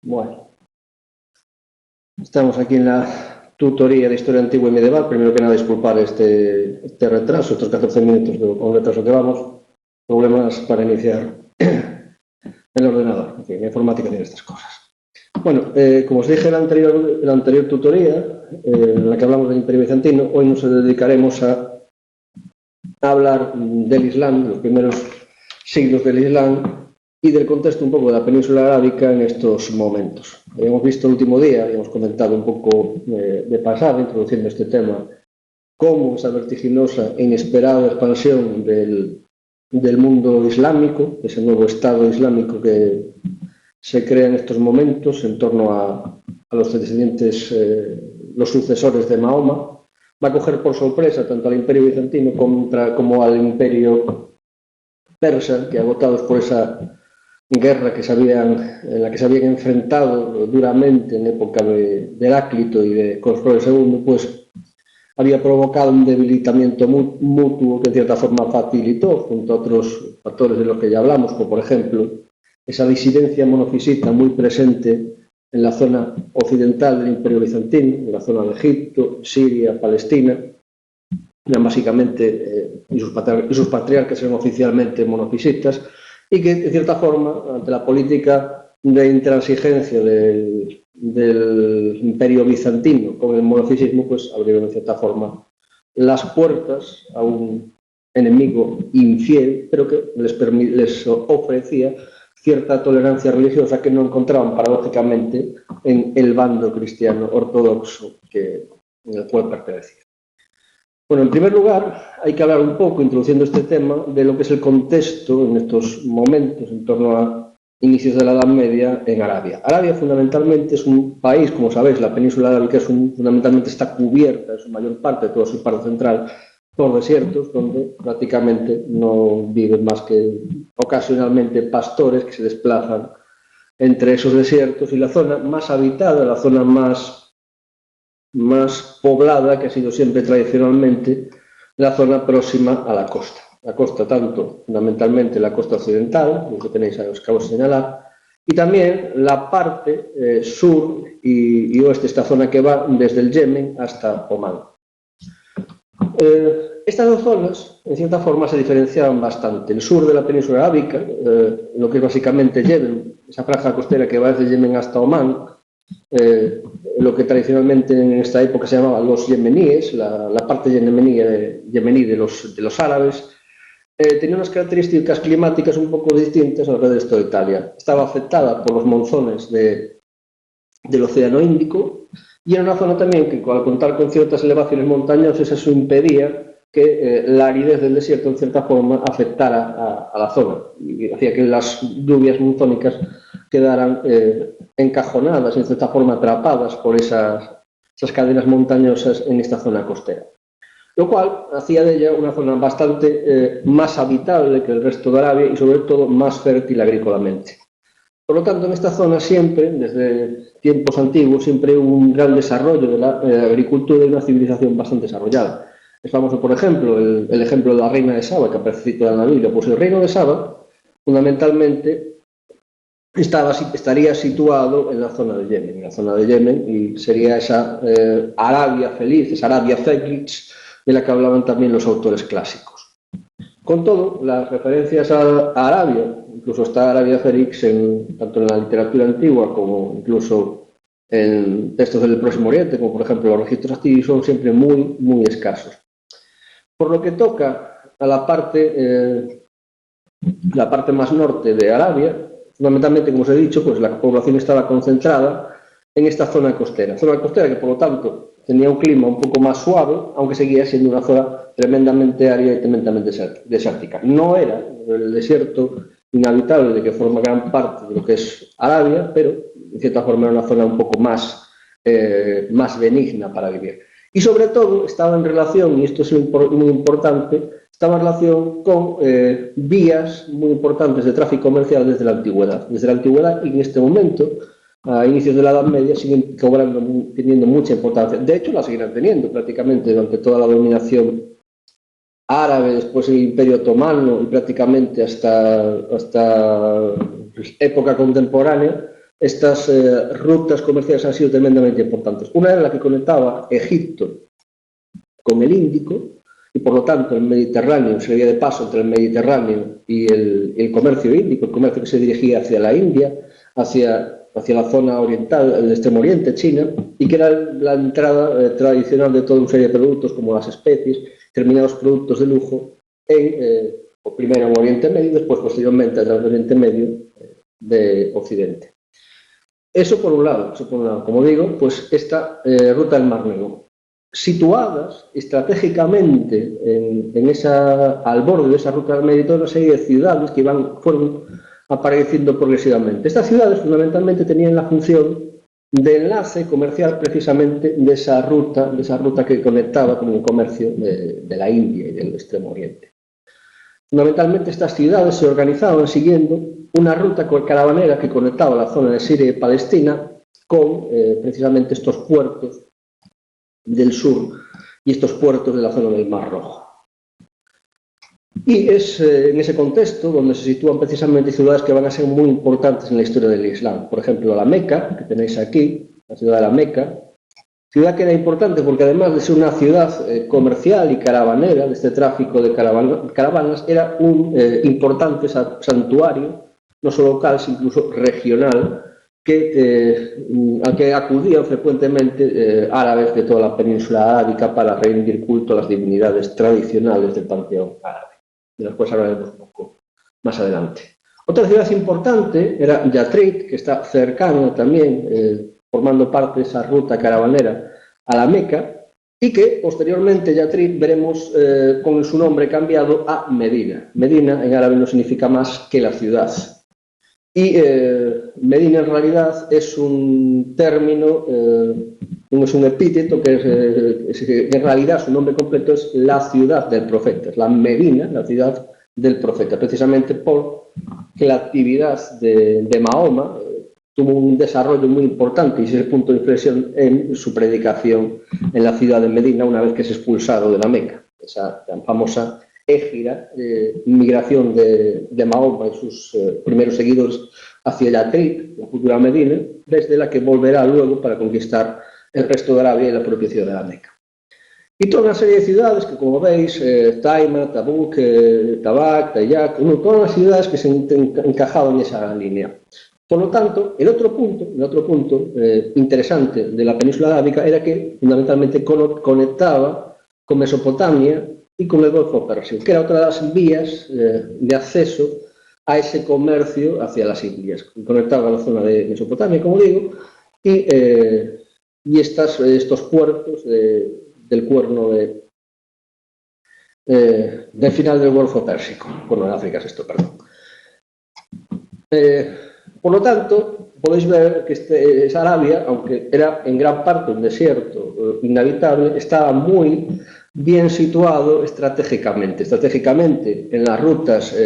Bueno, estamos aquí en la tutoría de Historia Antigua y Medieval. Primero que nada, disculpar este retraso, estos 14 minutos con retraso que vamos. Problemas para iniciar el ordenador. En fin, la informática tiene estas cosas. Bueno, como os dije en la anterior tutoría, en la que hablamos del Imperio Bizantino, hoy nos dedicaremos a hablar del Islam, de los primeros siglos del Islam y del contexto un poco de la península arábica en estos momentos. Hemos visto el último día, y hemos comentado un poco de pasada, introduciendo este tema, cómo esa vertiginosa e inesperada expansión del mundo islámico, ese nuevo Estado islámico que se crea en estos momentos en torno a los descendientes, los sucesores de Mahoma, va a coger por sorpresa tanto al Imperio Bizantino como al Imperio Persa, que agotados por esa guerra en la que se habían enfrentado duramente en época de Heráclito y de Cosroes II, pues había provocado un debilitamiento mutuo que en cierta forma facilitó, junto a otros factores de los que ya hablamos, como por ejemplo esa disidencia monofisita muy presente en la zona occidental del Imperio Bizantino, en la zona de Egipto, Siria, Palestina, eran básicamente, y sus patriarcas eran oficialmente monofisitas, y que, en cierta forma, ante la política de intransigencia del Imperio Bizantino con el monofisismo, pues abrieron, en cierta forma, las puertas a un enemigo infiel, pero que les ofrecía cierta tolerancia religiosa que no encontraban paradójicamente en el bando cristiano ortodoxo en el cual pertenecía. Bueno, en primer lugar, hay que hablar un poco, introduciendo este tema, de lo que es el contexto en estos momentos en torno a inicios de la Edad Media en Arabia. Arabia fundamentalmente es un país, como sabéis, la península arábica fundamentalmente está cubierta en su mayor parte, toda su parte central, por desiertos, donde prácticamente no viven más que ocasionalmente pastores que se desplazan entre esos desiertos, y la zona más habitada, la zona más poblada, que ha sido siempre tradicionalmente la zona próxima a la costa. La costa, tanto fundamentalmente la costa occidental, lo que tenéis ahí, os acabo de señalar, y también la parte sur y oeste, esta zona que va desde el Yemen hasta Omán. Estas dos zonas, en cierta forma, se diferenciaban bastante. El sur de la península arábica, lo que es básicamente Yemen, esa franja costera que va desde Yemen hasta Omán, lo que tradicionalmente en esta época se llamaba los yemeníes, la parte yemení de los árabes, tenía unas características climáticas un poco distintas al resto de Italia. Estaba afectada por los monzones del Océano Índico, y era una zona también que, al contar con ciertas elevaciones montañosas, eso impedía que la aridez del desierto, en cierta forma, afectara a la zona, y hacía que las lluvias monzónicas quedaran encajonadas, en cierta forma atrapadas por esas cadenas montañosas en esta zona costera. Lo cual hacía de ella una zona bastante más habitable que el resto de Arabia y, sobre todo, más fértil agrícolamente. Por lo tanto, en esta zona siempre, desde tiempos antiguos, siempre hubo un gran desarrollo de la agricultura y una civilización bastante desarrollada. Es famoso, por ejemplo, el ejemplo de la reina de Saba, que aparece citada en la Biblia. Pues el reino de Saba, fundamentalmente, estaría situado en la zona de Yemen, y sería esa Arabia feliz, esa Arabia Félix, de la que hablaban también los autores clásicos. Con todo, las referencias a Arabia, incluso está Arabia Félix tanto en la literatura antigua como incluso en textos del Próximo Oriente, como por ejemplo los registros astirios, son siempre muy, muy escasos. Por lo que toca a la parte más norte de Arabia, fundamentalmente, como os he dicho, pues la población estaba concentrada en esta zona costera que, por lo tanto, tenía un clima un poco más suave, aunque seguía siendo una zona tremendamente árida y tremendamente desértica. No era el desierto inhabitable de que forma gran parte de lo que es Arabia, pero de cierta forma era una zona un poco más benigna para vivir. Y sobre todo estaba en relación, y esto es muy importante, estaba en relación con vías muy importantes de tráfico comercial desde la antigüedad. Desde la antigüedad, y en este momento, a inicios de la Edad Media, siguen teniendo mucha importancia. De hecho, la seguirán teniendo prácticamente durante toda la dominación árabe, después el Imperio Otomano y prácticamente hasta época contemporánea, estas rutas comerciales han sido tremendamente importantes. Una era la que conectaba Egipto con el Índico, y por lo tanto el Mediterráneo servía de paso entre el Mediterráneo y el comercio índico, el comercio que se dirigía hacia la India, hacia la zona oriental, el extremo oriente, China, y que era la entrada tradicional de toda una serie de productos como las especies, determinados productos de lujo, primero en Oriente Medio y después posteriormente en el Oriente Medio de Occidente. Eso por un lado. Como digo, pues esta ruta del Mar Negro, situadas estratégicamente al borde de esa ruta del Mediterráneo, una serie de ciudades que fueron apareciendo progresivamente. Estas ciudades fundamentalmente tenían la función de enlace comercial precisamente de esa ruta que conectaba con el comercio de la India y del Extremo Oriente. Fundamentalmente estas ciudades se organizaban siguiendo una ruta caravanera que conectaba la zona de Siria y Palestina con precisamente estos puertos del sur y estos puertos de la zona del Mar Rojo. Y es en ese contexto donde se sitúan precisamente ciudades que van a ser muy importantes en la historia del Islam. Por ejemplo, la Meca, que tenéis aquí, la ciudad de la Meca, ciudad que era importante porque además de ser una ciudad comercial y caravanera, de este tráfico de caravanas, era un importante santuario, no solo local, sino incluso regional, al que acudían frecuentemente árabes de toda la península arábica para rendir culto a las divinidades tradicionales del panteón árabe, de las cuales hablaremos un poco más adelante. Otra ciudad importante era Yathrib, que está cercana también, formando parte de esa ruta caravanera a la Meca, y que posteriormente Yathrib veremos con su nombre cambiado a Medina. Medina en árabe no significa más que la ciudad. Y Medina en realidad es un término, es un epíteto que en realidad su nombre completo es la ciudad del profeta, es la Medina, la ciudad del profeta, precisamente porque la actividad de Mahoma tuvo un desarrollo muy importante y ese punto de inflexión en su predicación en la ciudad de Medina una vez que es expulsado de la Meca, esa tan famosa égira, migración de Mahoma y sus primeros seguidores hacia Yathrib, la futura Medina, desde la que volverá luego para conquistar el resto de Arabia y la propia ciudad de la Meca. Y toda una serie de ciudades que, como veis, Taima, Tabuk, Tabak, Tayak, todas las ciudades que se encajaban en esa línea. Por lo tanto, el otro punto interesante de la península arábica era que fundamentalmente conectaba con Mesopotamia y con el Golfo Persio, que era otra de las vías de acceso a ese comercio hacia las Indias. Conectaba la zona de Mesopotamia, como digo, y estos puertos del cuerno del final del Golfo Pérsico. Bueno, en África es esto, perdón. Por lo tanto, podéis ver que esa Arabia, aunque era en gran parte un desierto inhabitable, estaba muy bien situado estratégicamente en las rutas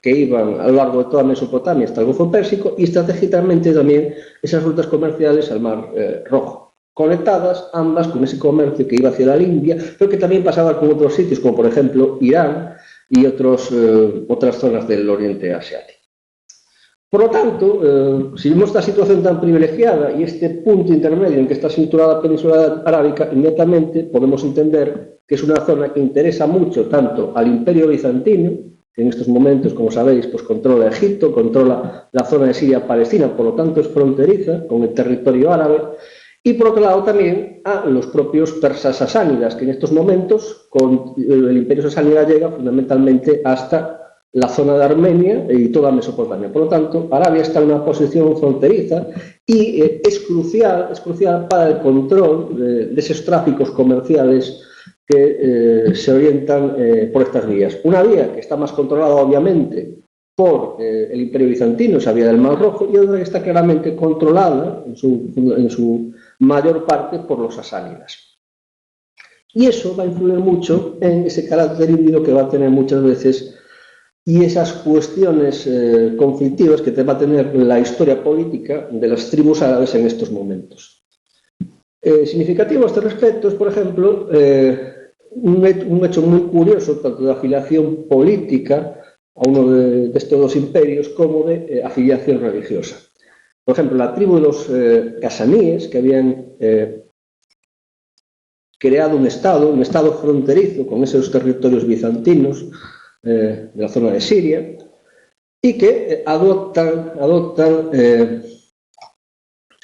que iban a lo largo de toda Mesopotamia hasta el Golfo Pérsico y estratégicamente también esas rutas comerciales al Mar Rojo, conectadas ambas con ese comercio que iba hacia la India, pero que también pasaba con otros sitios como por ejemplo Irán y otras zonas del Oriente Asiático. Por lo tanto, si vemos esta situación tan privilegiada y este punto intermedio en que está situada la península arábica, inmediatamente podemos entender que es una zona que interesa mucho tanto al Imperio Bizantino, que en estos momentos, como sabéis, pues controla Egipto, controla la zona de Siria-Palestina, por lo tanto es fronteriza con el territorio árabe, y por otro lado también a los propios persas sasánidas, que en estos momentos el Imperio sasánida llega fundamentalmente hasta la zona de Armenia y toda Mesopotamia. Por lo tanto, Arabia está en una posición fronteriza y es crucial para el control de esos tráficos comerciales que se orientan por estas vías. Una vía que está más controlada, obviamente, por el Imperio Bizantino, esa vía del Mar Rojo, y otra que está claramente controlada, en su mayor parte, por los sasánidas. Y eso va a influir mucho en ese carácter híbrido que va a tener muchas veces y esas cuestiones conflictivas que va a tener la historia política de las tribus árabes en estos momentos. Significativo a este respecto es, por ejemplo, un hecho muy curioso, tanto de afiliación política a uno de estos dos imperios, como de afiliación religiosa. Por ejemplo, la tribu de los casaníes, que habían creado un estado fronterizo con esos territorios bizantinos de la zona de Siria, y que adoptan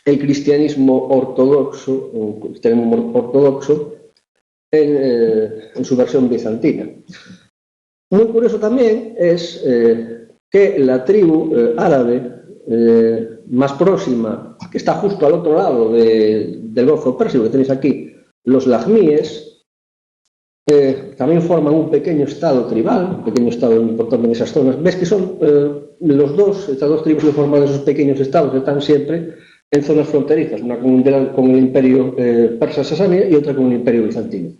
el cristianismo ortodoxo en su versión bizantina. Muy curioso también es que la tribu árabe más próxima, que está justo al otro lado del Golfo Pérsico, que tenéis aquí, los lajmíes, también forman un pequeño estado tribal, un pequeño estado importante en esas zonas. Ves que son estas dos tribus que forman esos pequeños estados, que están siempre en zonas fronterizas, una con el imperio persa sasánida y otra con el imperio bizantino.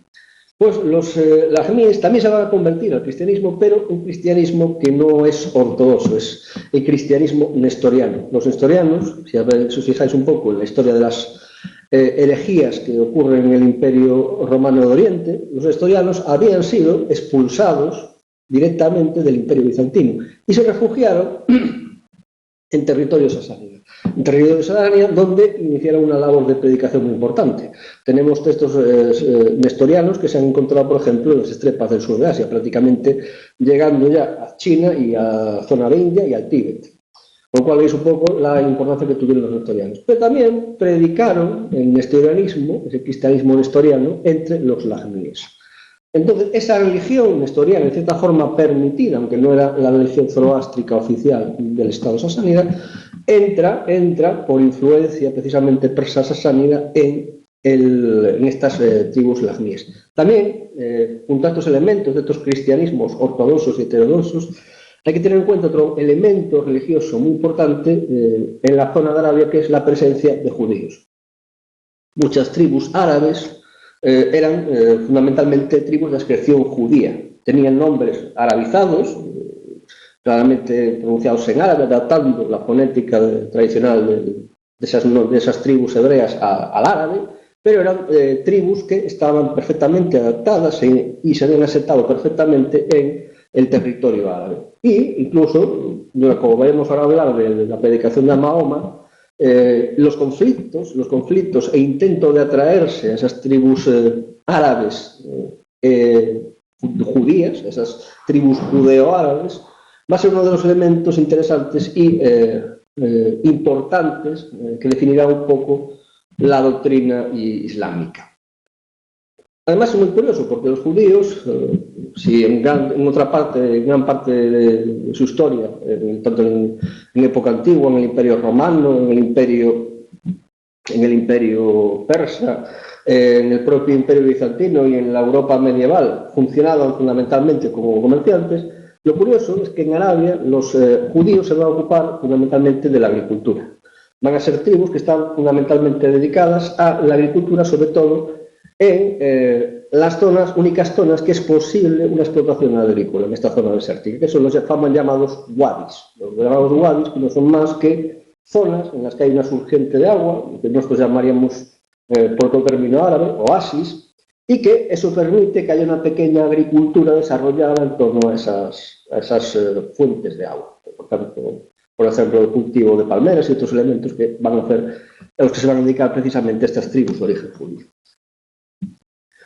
Pues los lajmíes también se van a convertir al cristianismo, pero un cristianismo que no es ortodoxo, es el cristianismo nestoriano. Los nestorianos, si os fijáis un poco en la historia de las herejías que ocurren en el Imperio Romano de Oriente, los nestorianos habían sido expulsados directamente del Imperio Bizantino y se refugiaron en territorio sasánida. En territorio sasánida, donde iniciaron una labor de predicación muy importante. Tenemos textos nestorianos que se han encontrado, por ejemplo, en las estepas del sur de Asia, prácticamente llegando ya a China y a zona de India y al Tíbet. Con lo cual veis un poco la importancia que tuvieron los nestorianos. Pero también predicaron el nestorianismo, ese cristianismo nestoriano, entre los lajmíes. Entonces, esa religión nestoriana, en cierta forma permitida, aunque no era la religión zoroástrica oficial del Estado sasánida, entra por influencia precisamente persa sasánida en estas tribus lajmíes. También, junto a estos elementos de estos cristianismos ortodoxos y heterodoxos, hay que tener en cuenta otro elemento religioso muy importante en la zona de Arabia, que es la presencia de judíos. Muchas tribus árabes eran fundamentalmente tribus de ascripción judía. Tenían nombres arabizados, claramente pronunciados en árabe, adaptando la fonética tradicional de esas tribus hebreas al árabe, pero eran tribus que estaban perfectamente adaptadas y se habían aceptado perfectamente en el territorio árabe. Y incluso, como veremos ahora hablar de la predicación de Mahoma, los conflictos e intento de atraerse a esas tribus árabes judías, esas tribus judeo-árabes, va a ser uno de los elementos interesantes y importantes que definirá un poco la doctrina islámica. Además es muy curioso porque los judíos, si en gran parte de su historia, tanto en época antigua, en el Imperio Romano, en el Imperio Persa, en el propio Imperio Bizantino y en la Europa medieval, funcionaban fundamentalmente como comerciantes, lo curioso es que en Arabia los judíos se van a ocupar fundamentalmente de la agricultura. Van a ser tribus que están fundamentalmente dedicadas a la agricultura, sobre todo en las únicas zonas que es posible una explotación agrícola en esta zona desértica, que son los llamados wadis. Los llamados wadis que no son más que zonas en las que hay una surgente de agua, que nosotros llamaríamos por otro término árabe, oasis, y que eso permite que haya una pequeña agricultura desarrollada en torno a esas fuentes de agua. Por tanto, por ejemplo, el cultivo de palmeras y otros elementos que van a hacer, a los que se van a dedicar precisamente estas tribus de origen judío.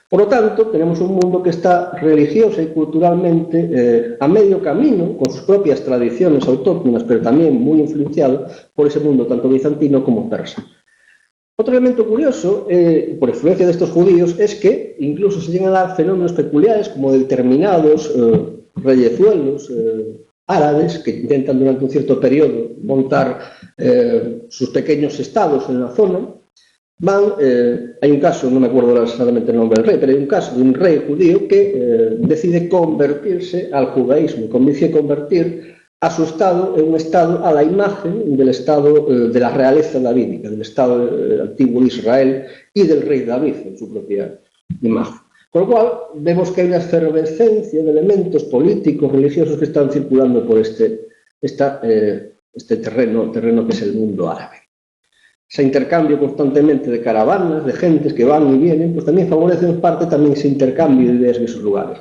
Por lo tanto, tenemos un mundo que está religiosa y culturalmente a medio camino, con sus propias tradiciones autóctonas, pero también muy influenciado por ese mundo tanto bizantino como persa. Otro elemento curioso, por influencia de estos judíos, es que incluso se llegan a dar fenómenos peculiares como determinados reyezuelos árabes que intentan durante un cierto periodo montar sus pequeños estados en la zona. Hay un caso, no me acuerdo exactamente el nombre del rey, pero hay un caso de un rey judío que decide convertirse al judaísmo, decide convertir a su estado en un estado a la imagen del estado de la realeza davídica, del estado antiguo de Israel y del rey David en su propia imagen. Con lo cual vemos que hay una efervescencia de elementos políticos, religiosos que están circulando por este terreno que es el mundo árabe. ese intercambio constantemente de caravanas, de gentes que van y vienen, pues también favorece en parte también ese intercambio de ideas en esos lugares.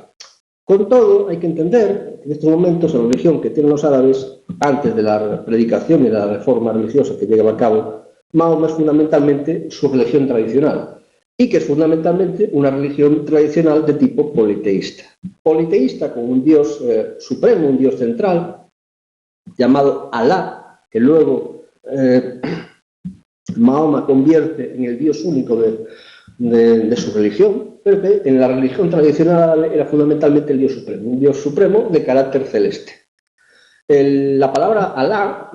Con todo, hay que entender que en estos momentos la religión que tienen los árabes, antes de la predicación y la reforma religiosa que lleva a cabo Mahoma, es fundamentalmente su religión tradicional, y que es fundamentalmente una religión tradicional de tipo politeísta. Politeísta con un dios supremo, un dios central, llamado Alá, que luego Mahoma convierte en el dios único de su religión, pero que en la religión tradicional era fundamentalmente el dios supremo, un dios supremo de carácter celeste. La palabra Alá,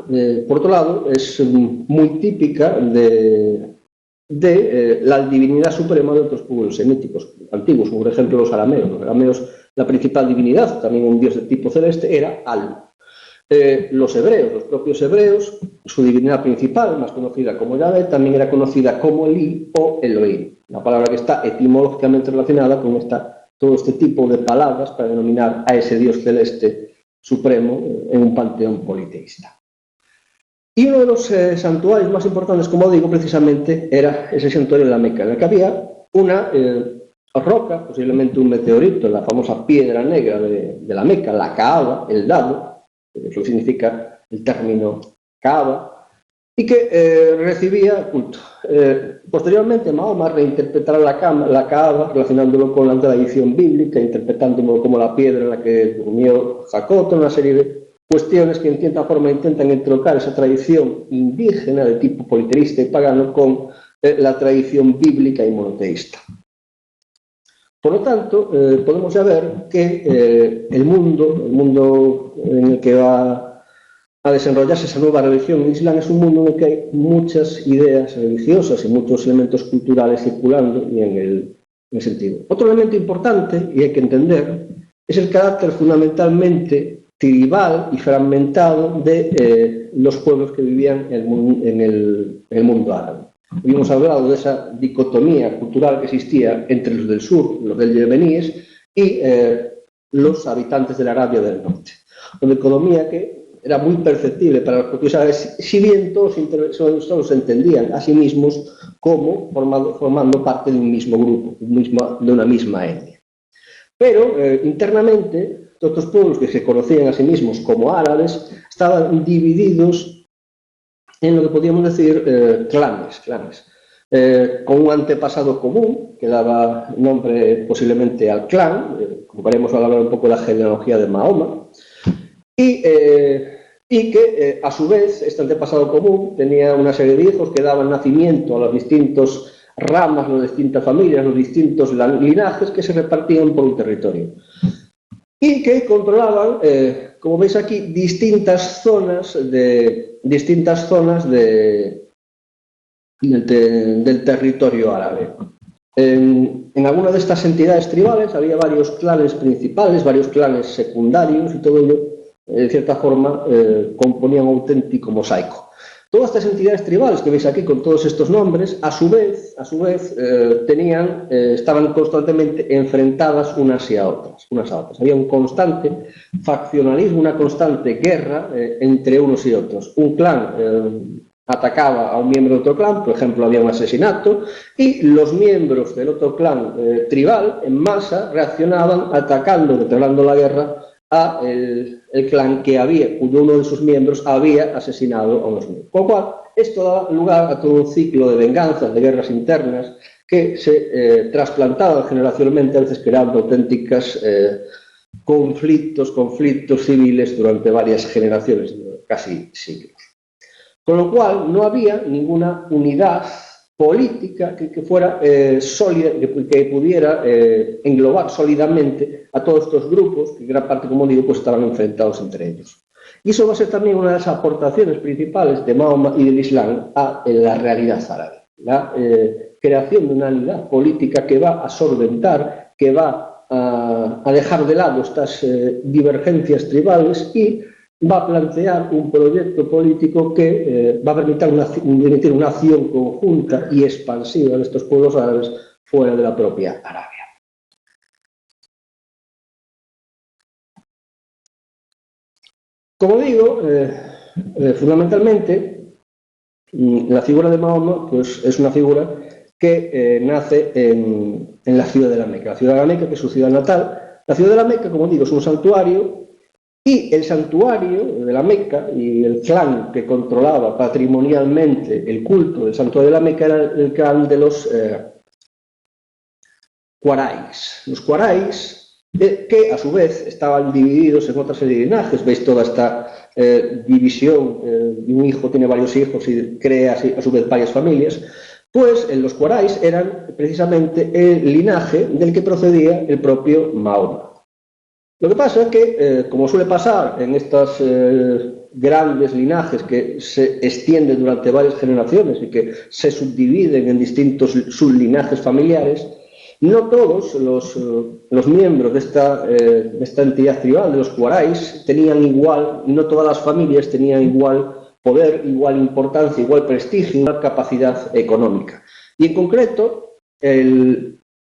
por otro lado, es muy típica de la divinidad suprema de otros pueblos semíticos antiguos, como por ejemplo los arameos. Los arameos, la principal divinidad, también un dios de tipo celeste, era Al. Los hebreos, los propios hebreos, su divinidad principal, más conocida como Yahvé, también era conocida como Elí o Elohim, una palabra que está etimológicamente relacionada con todo este tipo de palabras para denominar a ese Dios celeste supremo en un panteón politeísta. Y uno de los santuarios más importantes, como digo, precisamente era ese santuario de la Meca, en el que había una roca, posiblemente un meteorito, la famosa piedra negra de la Meca, la Kaaba, el dado, eso significa el término Kaaba, y que recibía culto. Posteriormente, Mahoma reinterpretará la Kaaba relacionándolo con la tradición bíblica, interpretándolo como la piedra en la que durmió Jacob, una serie de cuestiones que en cierta forma intentan entroncar esa tradición indígena de tipo politeísta y pagano con la tradición bíblica y monoteísta. Por lo tanto, podemos ya ver que el mundo en el que va a desarrollarse esa nueva religión, el Islam, es un mundo en el que hay muchas ideas religiosas y muchos elementos culturales circulando y en el sentido. Otro elemento importante, y hay que entender, es el carácter fundamentalmente tribal y fragmentado de los pueblos que vivían en el mundo árabe. Habíamos hablado de esa dicotomía cultural que existía entre los del sur, los del yemeníes, y los habitantes de la Arabia del Norte. Una dicotomía que era muy perceptible para los propios árabes, si bien todos se entendían a sí mismos como formando parte de un mismo grupo, de una misma etnia. Pero internamente, todos los pueblos que se conocían a sí mismos como árabes estaban divididos en lo que podríamos decir clanes, con un antepasado común que daba nombre posiblemente al clan, como veremos al hablar un poco de la genealogía de Mahoma, y que a su vez este antepasado común tenía una serie de hijos que daban nacimiento a las distintas ramas, las distintas familias, los distintos linajes que se repartían por un territorio y que controlaban, como veis aquí, distintas zonas del territorio árabe. En alguna de estas entidades tribales había varios clanes principales, varios clanes secundarios y todo ello, de cierta forma, componían un auténtico mosaico. Todas estas entidades tribales que veis aquí con todos estos nombres, a su vez estaban constantemente enfrentadas unas a otras. Había un constante faccionalismo, una constante guerra entre unos y otros. Un clan atacaba a un miembro de otro clan, por ejemplo, había un asesinato, y los miembros del otro clan tribal, en masa, reaccionaban atacando, declarando la guerra a el clan cuyo uno de sus miembros había asesinado a unos miembros. Con lo cual, esto da lugar a todo un ciclo de venganzas, de guerras internas, que se trasplantaban generacionalmente, a veces creando auténticas conflictos civiles durante varias generaciones, casi siglos. Con lo cual, no había ninguna unidad política que fuera sólida, que pudiera englobar sólidamente a todos estos grupos, que en gran parte, como digo, pues estaban enfrentados entre ellos. Y eso va a ser también una de las aportaciones principales de Mahoma y del Islam a la realidad árabe. La creación de una unidad política que va a solventar, que va a dejar de lado estas divergencias tribales y va a plantear un proyecto político que va a permitir una acción conjunta y expansiva de estos pueblos árabes fuera de la propia Arabia. Como digo, fundamentalmente, La figura de Mahoma pues, es una figura que nace en la ciudad de la Meca. La ciudad de la Meca, que es su ciudad natal. La ciudad de la Meca, como digo, es un santuario, y el santuario de la Meca y el clan que controlaba patrimonialmente el culto del santuario de la Meca era el clan de los Quraysh. Los Quraysh, que a su vez estaban divididos en otra serie de linajes. Veis toda esta división, un hijo tiene varios hijos y crea a su vez varias familias. Pues los Quraysh eran precisamente el linaje del que procedía el propio Mahoma. Lo que pasa es que, como suele pasar en estos grandes linajes que se extienden durante varias generaciones y que se subdividen en distintos sublinajes familiares, no todos los miembros de esta entidad tribal, de los Quraysh, tenían igual, no todas las familias tenían igual poder, igual importancia, igual prestigio, igual capacidad económica. Y en concreto,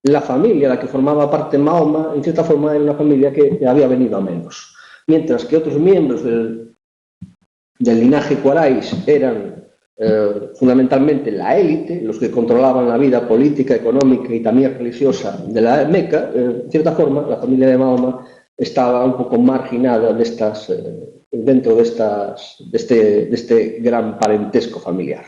la familia a la que formaba parte Mahoma, en cierta forma, era una familia que había venido a menos. Mientras que otros miembros del linaje Quraysh eran fundamentalmente la élite, los que controlaban la vida política, económica y también religiosa de la Meca, en cierta forma, la familia de Mahoma estaba un poco marginada dentro de este gran parentesco familiar.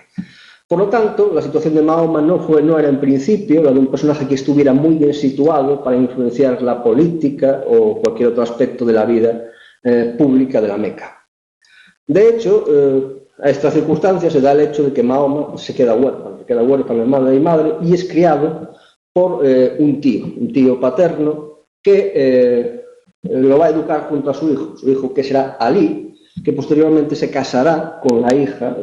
Por lo tanto, la situación de Mahoma no era en principio la de un personaje que estuviera muy bien situado para influenciar la política o cualquier otro aspecto de la vida pública de la Meca. De hecho, a esta circunstancia se da el hecho de que Mahoma se queda huérfano de madre y madre, y es criado por un tío paterno que lo va a educar junto a su hijo que será Ali, que posteriormente se casará con la hija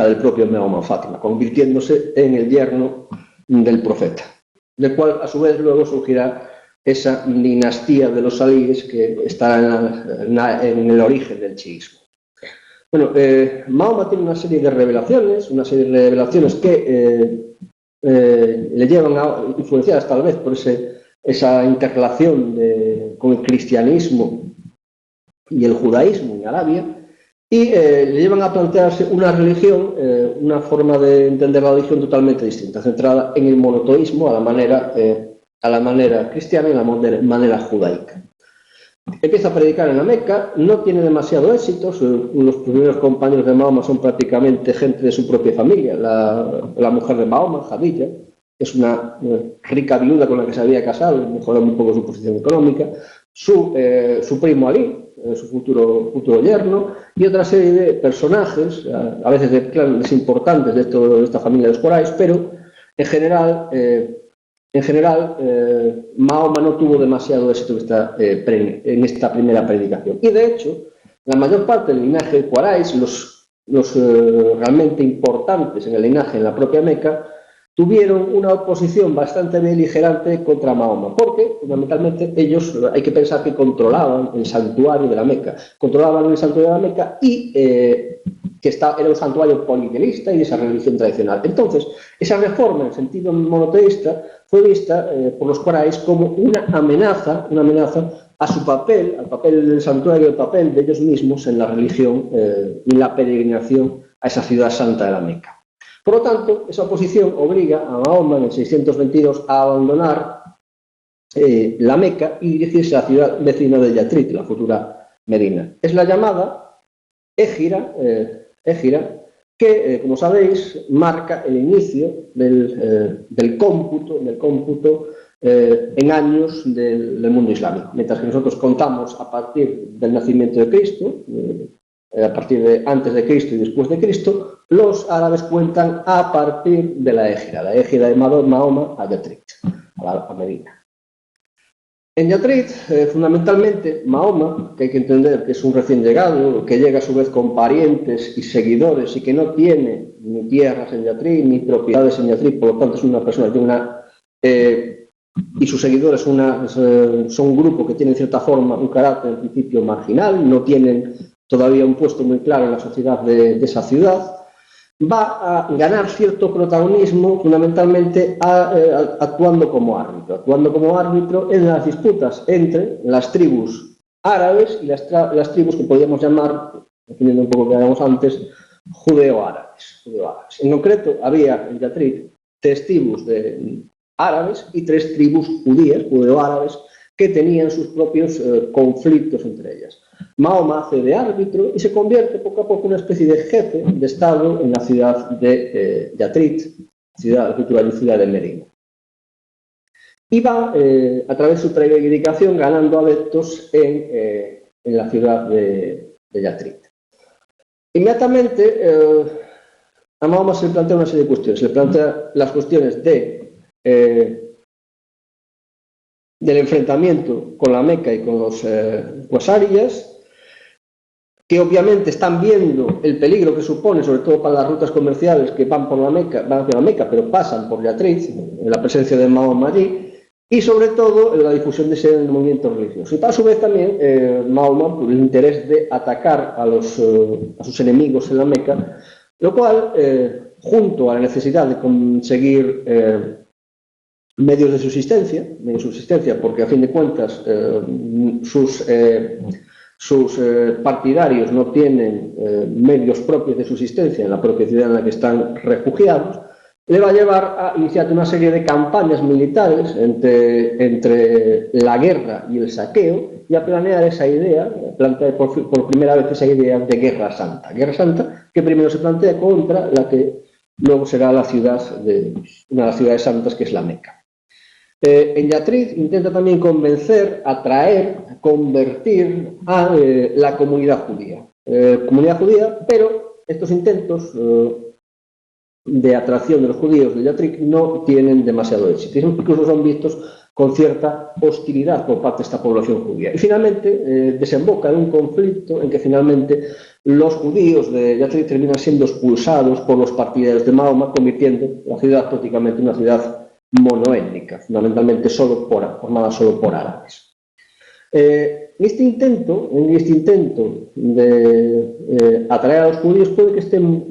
del propio Mahoma, Fátima, convirtiéndose en el yerno del profeta, del cual a su vez luego surgirá esa dinastía de los alíes que estará en el origen del chiismo. Bueno, Mahoma tiene una serie de revelaciones que le llevan a, influenciadas tal vez por esa interrelación con el cristianismo y el judaísmo en Arabia, y le llevan a plantearse una religión, una forma de entender la religión totalmente distinta, centrada en el monoteísmo a la manera cristiana y a la manera judaica. Empieza a predicar en la Meca, no tiene demasiado éxito, los primeros compañeros de Mahoma son prácticamente gente de su propia familia. La mujer de Mahoma, Jadilla, es una rica viuda con la que se había casado, mejorando un poco su posición económica, su primo Ali, su futuro yerno, y otra serie de personajes, a veces de clanes importantes de esta familia de los Quraysh, pero en general, Mahoma no tuvo demasiado éxito en esta primera predicación. Y de hecho, la mayor parte del linaje Quraysh, los realmente importantes en el linaje en la propia Meca, tuvieron una oposición bastante beligerante contra Mahoma, porque fundamentalmente ellos, hay que pensar que controlaban el santuario de la Meca, y que era un santuario politeísta y de esa religión tradicional. Entonces, esa reforma en sentido monoteísta fue vista por los Quraysh como una amenaza a su papel, al papel del santuario, al papel de ellos mismos en la religión y la peregrinación a esa ciudad santa de la Meca. Por lo tanto, esa oposición obliga a Mahoma en el 622 a abandonar la Meca y dirigirse a la ciudad vecina de Yathrib, la futura Medina. Es la llamada Égira, que, como sabéis, marca el inicio del cómputo en años del mundo islámico. Mientras que nosotros contamos a partir del nacimiento de Cristo, a partir de antes de Cristo y después de Cristo, los árabes cuentan a partir de la Égira de Mahoma a Yathrib, a Medina. En Yathrib, fundamentalmente, Mahoma, que hay que entender que es un recién llegado, que llega a su vez con parientes y seguidores y que no tiene ni tierras en Yathrib ni propiedades en Yathrib, por lo tanto es una persona y sus seguidores son un grupo que tiene en cierta forma un carácter en principio marginal, no tienen todavía un puesto muy claro en la sociedad de esa ciudad, va a ganar cierto protagonismo fundamentalmente actuando como árbitro en las disputas entre las tribus árabes y las tribus que podríamos llamar, definiendo un poco lo que hablábamos antes, judeo-árabes. En concreto, había en Yathrib 3 tribus de árabes y 3 tribus judías, judeo-árabes, que tenían sus propios conflictos entre ellas. Mahoma hace de árbitro y se convierte poco a poco en una especie de jefe de Estado en la ciudad de Yathrib, la ciudad de Medina. Y va, a través de su predicación, ganando adeptos en la ciudad de Yathrib. Inmediatamente, a Mahoma se le plantea una serie de cuestiones. Se le plantea las cuestiones del enfrentamiento con la Meca y con los quasariyas, que obviamente están viendo el peligro que supone, sobre todo para las rutas comerciales que van hacia la Meca, pero pasan por Yathrib, en la presencia de Mahoma allí, y sobre todo en la difusión de ese movimiento religioso. Y a su vez también Mahoma, por el interés de atacar a sus enemigos en la Meca, lo cual, junto a la necesidad de conseguir medios de subsistencia, porque a fin de cuentas sus partidarios no tienen medios propios de subsistencia en la propia ciudad en la que están refugiados, le va a llevar a iniciar una serie de campañas militares entre la guerra y el saqueo y a planear esa idea, plantea por primera vez esa idea de Guerra Santa que primero se plantea contra la que luego será una de las ciudades santas, que es la Meca. En Yathrib intenta también convencer, atraer, convertir a la comunidad judía, pero estos intentos de atracción de los judíos de Yathrib no tienen demasiado éxito, incluso son vistos con cierta hostilidad por parte de esta población judía. Y finalmente desemboca en un conflicto en que finalmente los judíos de Yathrib terminan siendo expulsados por los partidarios de Mahoma, convirtiendo la ciudad prácticamente en una ciudad monoétnica, fundamentalmente formada solo por árabes. En este intento de atraer a los judíos puede que estén,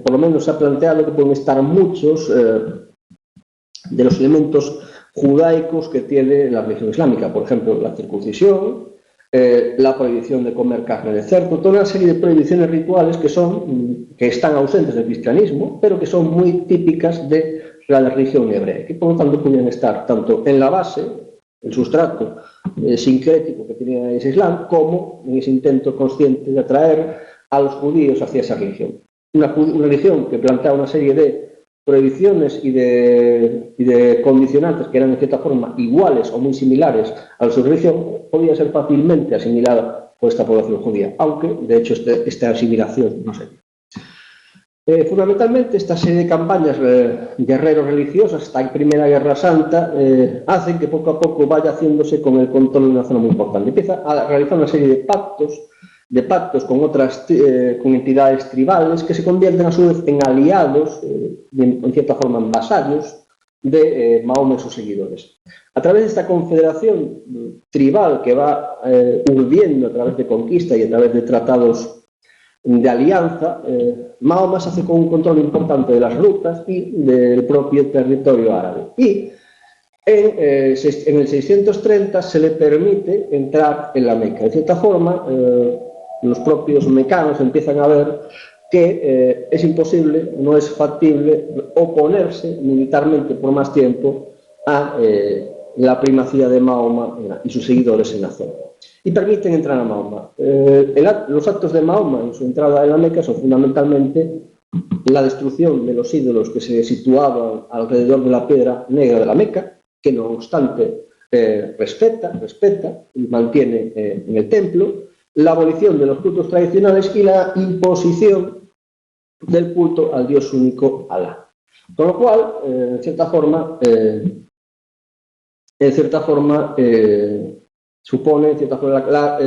por lo menos se ha planteado que pueden estar muchos de los elementos judaicos que tiene la religión islámica, por ejemplo, la circuncisión, la prohibición de comer carne de cerdo, toda una serie de prohibiciones rituales que están ausentes del cristianismo, pero que son muy típicas de la religión hebrea, que por lo tanto podrían estar tanto en la base, el sustrato sincrético que tenía ese Islam, como en ese intento consciente de atraer a los judíos hacia esa religión. Una religión que plantea una serie de prohibiciones y de condicionantes que eran en cierta forma iguales o muy similares a su religión, podía ser fácilmente asimilada por esta población judía, aunque de hecho esta asimilación no se dio. Fundamentalmente, esta serie de campañas guerreros religiosas, esta primera Guerra Santa, hacen que poco a poco vaya haciéndose con el control de una zona muy importante. Empieza a realizar una serie de pactos con entidades tribales que se convierten a su vez en aliados, en cierta forma en vasallos de Mahoma y sus seguidores. A través de esta confederación tribal que va urdiendo a través de conquista y a través de tratados de alianza, Mahoma se hace con un control importante de las rutas y del propio territorio árabe. Y en el 630 se le permite entrar en la Meca. De cierta forma, los propios mecanos empiezan a ver que es imposible, no es factible oponerse militarmente por más tiempo a la primacía de Mahoma y sus seguidores en la zona. Y permiten entrar a Mahoma. Los actos de Mahoma en su entrada en la Meca son fundamentalmente la destrucción de los ídolos que se situaban alrededor de la piedra negra de la Meca, que no obstante respeta y mantiene en el templo, la abolición de los cultos tradicionales y la imposición del culto al Dios único Alá. Con lo cual, en cierta forma, supone la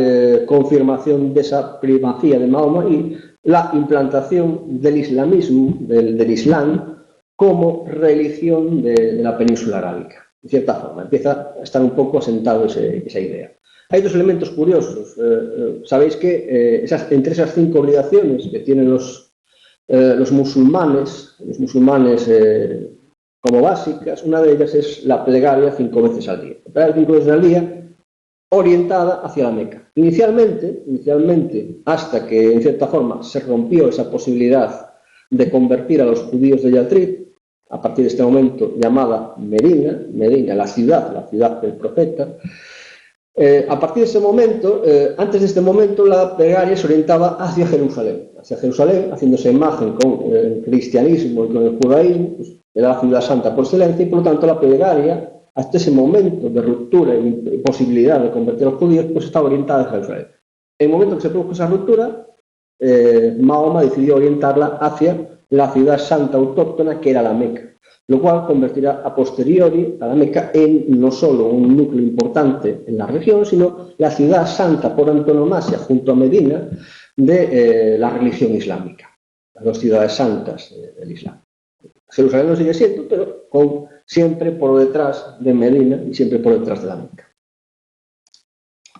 confirmación de esa primacía de Mahoma y la implantación del islamismo, del Islam, como religión de la península arábica. De cierta forma, empieza a estar un poco asentado esa idea. Hay dos elementos curiosos. Sabéis que entre esas 5 obligaciones que tienen los musulmanes como básicas, una de ellas es la plegaria 5 veces al día. La plegaria 5 veces al día orientada hacia la Meca. Inicialmente, hasta que en cierta forma se rompió esa posibilidad de convertir a los judíos de Yathrib, a partir de este momento llamada Medina, la ciudad del profeta. A partir de ese momento, antes de este momento, la plegaria se orientaba hacia Jerusalén, haciéndose imagen con el cristianismo y con el judaísmo, pues, era la ciudad santa por excelencia, y por lo tanto la plegaria, hasta ese momento de ruptura y posibilidad de convertir a los judíos, pues estaba orientada hacia Jerusalén. En el momento que se produjo esa ruptura, Mahoma decidió orientarla hacia la ciudad santa autóctona, que era la Meca, lo cual convertirá a posteriori a la Meca en no solo un núcleo importante en la región, sino la ciudad santa por antonomasia, junto a Medina, de la religión islámica, las dos ciudades santas del Islam. Jerusalén lo sigue siendo, pero siempre por detrás de Medina y siempre por detrás de la Meca.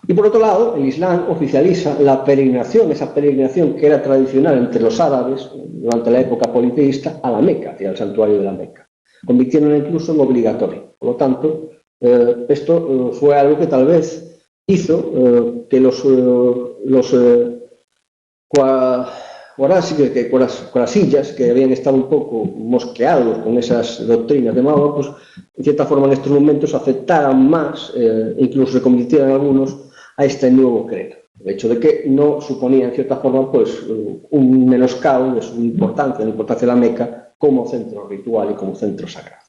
Y por otro lado, el Islam oficializa la peregrinación, esa peregrinación que era tradicional entre los árabes durante la época politeísta, a la Meca, hacia el santuario de la Meca, convirtiéndola incluso en obligatorio. Por lo tanto, esto fue algo que tal vez hizo que los corasillas, que habían estado un poco mosqueados con esas doctrinas de Mahoma, pues en cierta forma en estos momentos aceptaran más, incluso se convirtieran algunos a este nuevo credo. El hecho de que no suponía en cierta forma pues un menoscabo de su importancia, de la importancia de la Meca como centro ritual y como centro sagrado.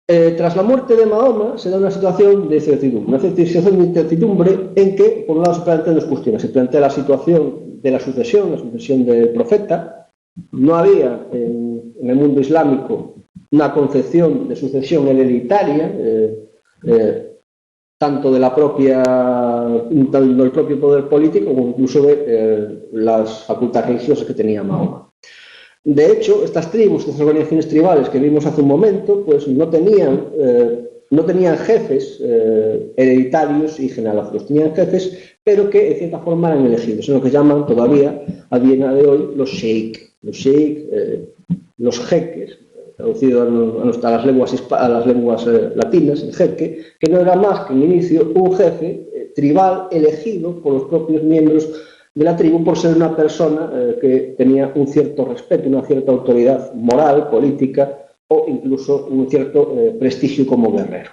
Tras la muerte de Mahoma se da una situación de incertidumbre en que, por un lado, se plantean dos cuestiones. Se plantea la situación de la sucesión del profeta. No había en el mundo islámico una concepción de sucesión hereditaria, tanto del propio poder político como incluso de las facultades religiosas que tenía Mahoma. De hecho, estas tribus, estas organizaciones tribales que vimos hace un momento, pues no tenían jefes hereditarios y genealógicos, tenían jefes, pero que en cierta forma eran elegidos, en lo que llaman todavía a día de hoy los sheik, los jeques, traducido a las lenguas latinas, el jeque, que no era más que en inicio un jefe tribal elegido por los propios miembros de la tribu por ser una persona que tenía un cierto respeto, una cierta autoridad moral, política o incluso un cierto prestigio como guerrero.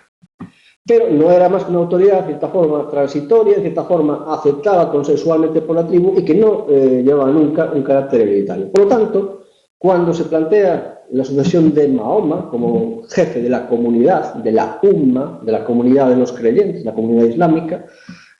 Pero no era más que una autoridad, de cierta forma, transitoria, de cierta forma aceptada consensualmente por la tribu y que no llevaba nunca un carácter hereditario. Por lo tanto, cuando se plantea la sucesión de Mahoma como jefe de la comunidad, de la Umma, de la comunidad de los creyentes, la comunidad islámica,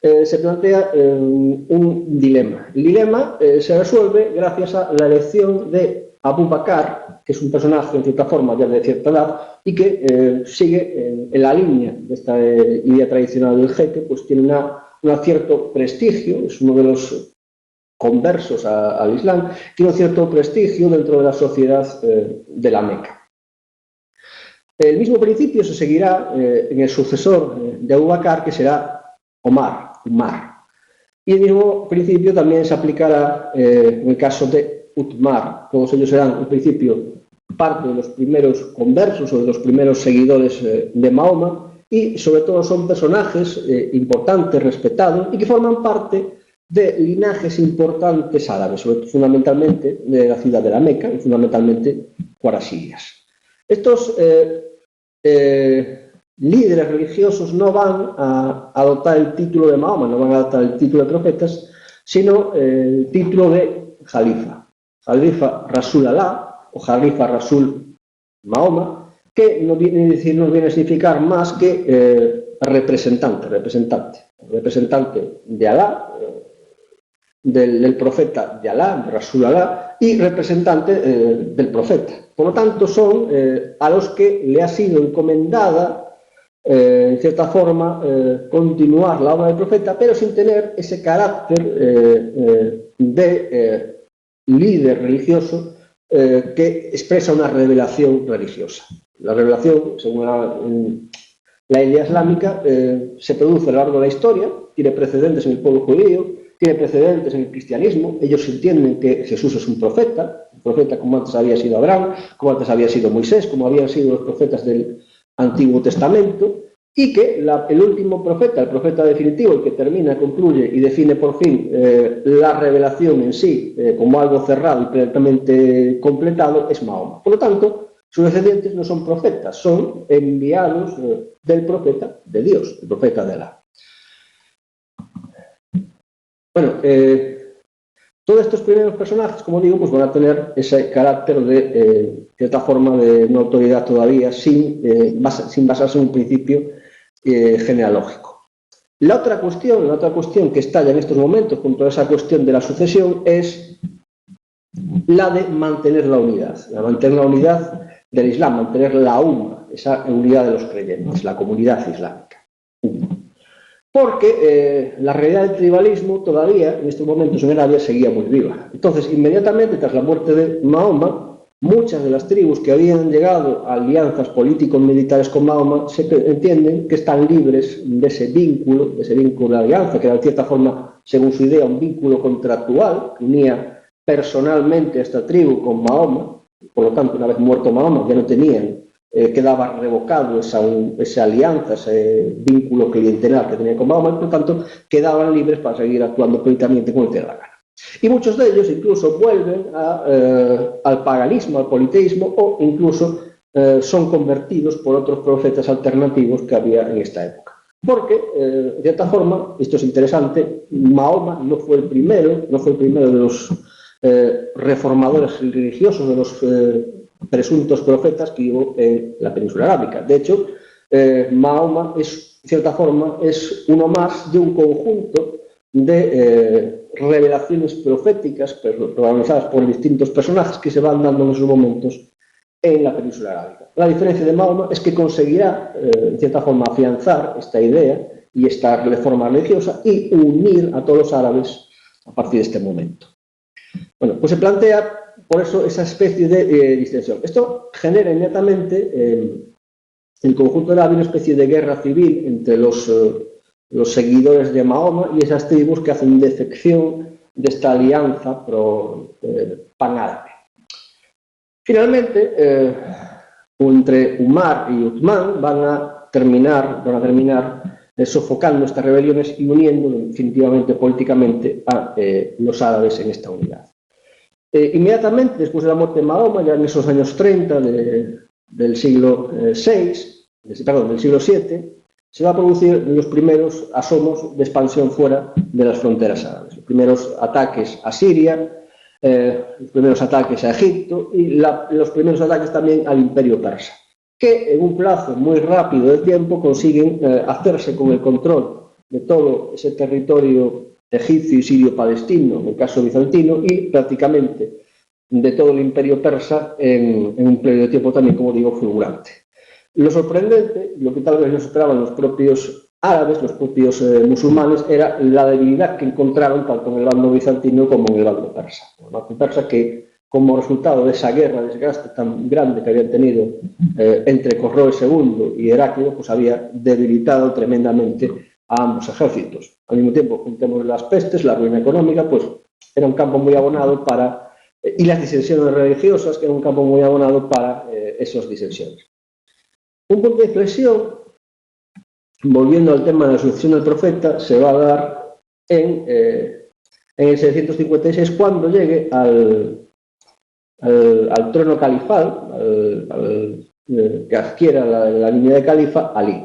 se plantea un dilema. El dilema se resuelve gracias a la elección de Abu Bakr, que es un personaje en cierta forma ya de cierta edad y que sigue en la línea de esta idea tradicional del jeque, pues tiene un cierto prestigio, es uno de los conversos al Islam, tiene un cierto prestigio dentro de la sociedad de la Meca. El mismo principio se seguirá en el sucesor de Abu Bakr, que será Umar. Y el mismo principio también se aplicará en el caso de Uthmar. Todos ellos serán, en principio, parte de los primeros conversos o de los primeros seguidores de Mahoma y, sobre todo, son personajes importantes, respetados y que forman parte de linajes importantes árabes, fundamentalmente de la ciudad de la Meca y fundamentalmente qurashiyas. Estos líderes religiosos no van a adoptar el título de Mahoma, no van a adoptar el título de profetas, sino el título de Jalifa Rasul Allah o Jalifa Rasul Mahoma, que no viene a significar más que representante de Alá, del profeta de Alá, de Rasul Allah, y representante del profeta. Por lo tanto, son a los que le ha sido encomendada en cierta forma, continuar la obra del profeta, pero sin tener ese carácter de líder religioso que expresa una revelación religiosa. La revelación, según la idea islámica, se produce a lo largo de la historia, tiene precedentes en el pueblo judío, tiene precedentes en el cristianismo. Ellos entienden que Jesús es un profeta como antes había sido Abraham, como antes había sido Moisés, como habían sido los profetas del Antiguo Testamento, y que el último profeta, el profeta definitivo, el que termina, concluye y define por fin la revelación en sí como algo cerrado y plenamente completado, es Mahoma. Por lo tanto, sus descendientes no son profetas, son enviados del profeta de Dios, el profeta de Alá. Bueno, todos estos primeros personajes, como digo, pues van a tener ese carácter de cierta forma de una autoridad todavía sin basarse en un principio genealógico. La otra cuestión que estalla en estos momentos junto a esa cuestión de la sucesión es la de mantener la unidad del Islam, mantener la umma, esa unidad de los creyentes, la comunidad islámica. Porque la realidad del tribalismo todavía, en estos momentos en Arabia, seguía muy viva. Entonces, inmediatamente tras la muerte de Mahoma, muchas de las tribus que habían llegado a alianzas político-militares con Mahoma se entienden que están libres de ese vínculo de alianza, que era de cierta forma, según su idea, un vínculo contractual que unía personalmente a esta tribu con Mahoma. Por lo tanto, una vez muerto Mahoma, ya no tenían, quedaba revocado esa alianza, ese vínculo clientelar que tenía con Mahoma, y por lo tanto quedaban libres para seguir actuando políticamente como les diera la gana. Y muchos de ellos incluso vuelven al paganismo, al politeísmo, o incluso son convertidos por otros profetas alternativos que había en esta época. Porque, de cierta forma, esto es interesante, Mahoma no fue el primero de los reformadores religiosos, de los presuntos profetas que hubo en la península arábica. De hecho, Mahoma es, de cierta forma, es uno más de un conjunto de revelaciones proféticas protagonizadas por distintos personajes que se van dando en esos momentos en la península arábica. La diferencia de Mahoma es que conseguirá, en cierta forma, afianzar esta idea y esta reforma religiosa y unir a todos los árabes a partir de este momento. Bueno, pues se plantea, por eso, esa especie de distensión. Esto genera inmediatamente en el conjunto árabe una especie de guerra civil entre los seguidores de Mahoma y esas tribus que hacen defección de esta alianza panárabe. Finalmente, entre Umar y Uthman van a terminar sofocando estas rebeliones y uniendo definitivamente políticamente a los árabes en esta unidad. Inmediatamente después de la muerte de Mahoma, ya en esos años 30 del siglo VI, del siglo VII, se va a producir los primeros asomos de expansión fuera de las fronteras árabes. Los primeros ataques a Siria, los primeros ataques a Egipto y los primeros ataques también al Imperio Persa, que en un plazo muy rápido de tiempo consiguen hacerse con el control de todo ese territorio egipcio y sirio-palestino, en el caso bizantino, y prácticamente de todo el Imperio Persa en un periodo de tiempo también, como digo, fulgurante. Lo sorprendente, lo que tal vez no esperaban los propios árabes, los propios musulmanes, era la debilidad que encontraron tanto en el bando bizantino como en el bando persa. El bando persa que, como resultado de esa guerra, de ese gasto tan grande que habían tenido entre Corroes II y Heraclio, pues había debilitado tremendamente a ambos ejércitos. Al mismo tiempo, juntemos las pestes, la ruina económica, pues era un campo muy abonado para, y las disensiones religiosas, que era un campo muy abonado para esas disensiones. Un punto de inflexión, volviendo al tema de la sucesión del profeta, se va a dar en el 756, cuando llegue al trono califal, que adquiera la línea de califa, Ali.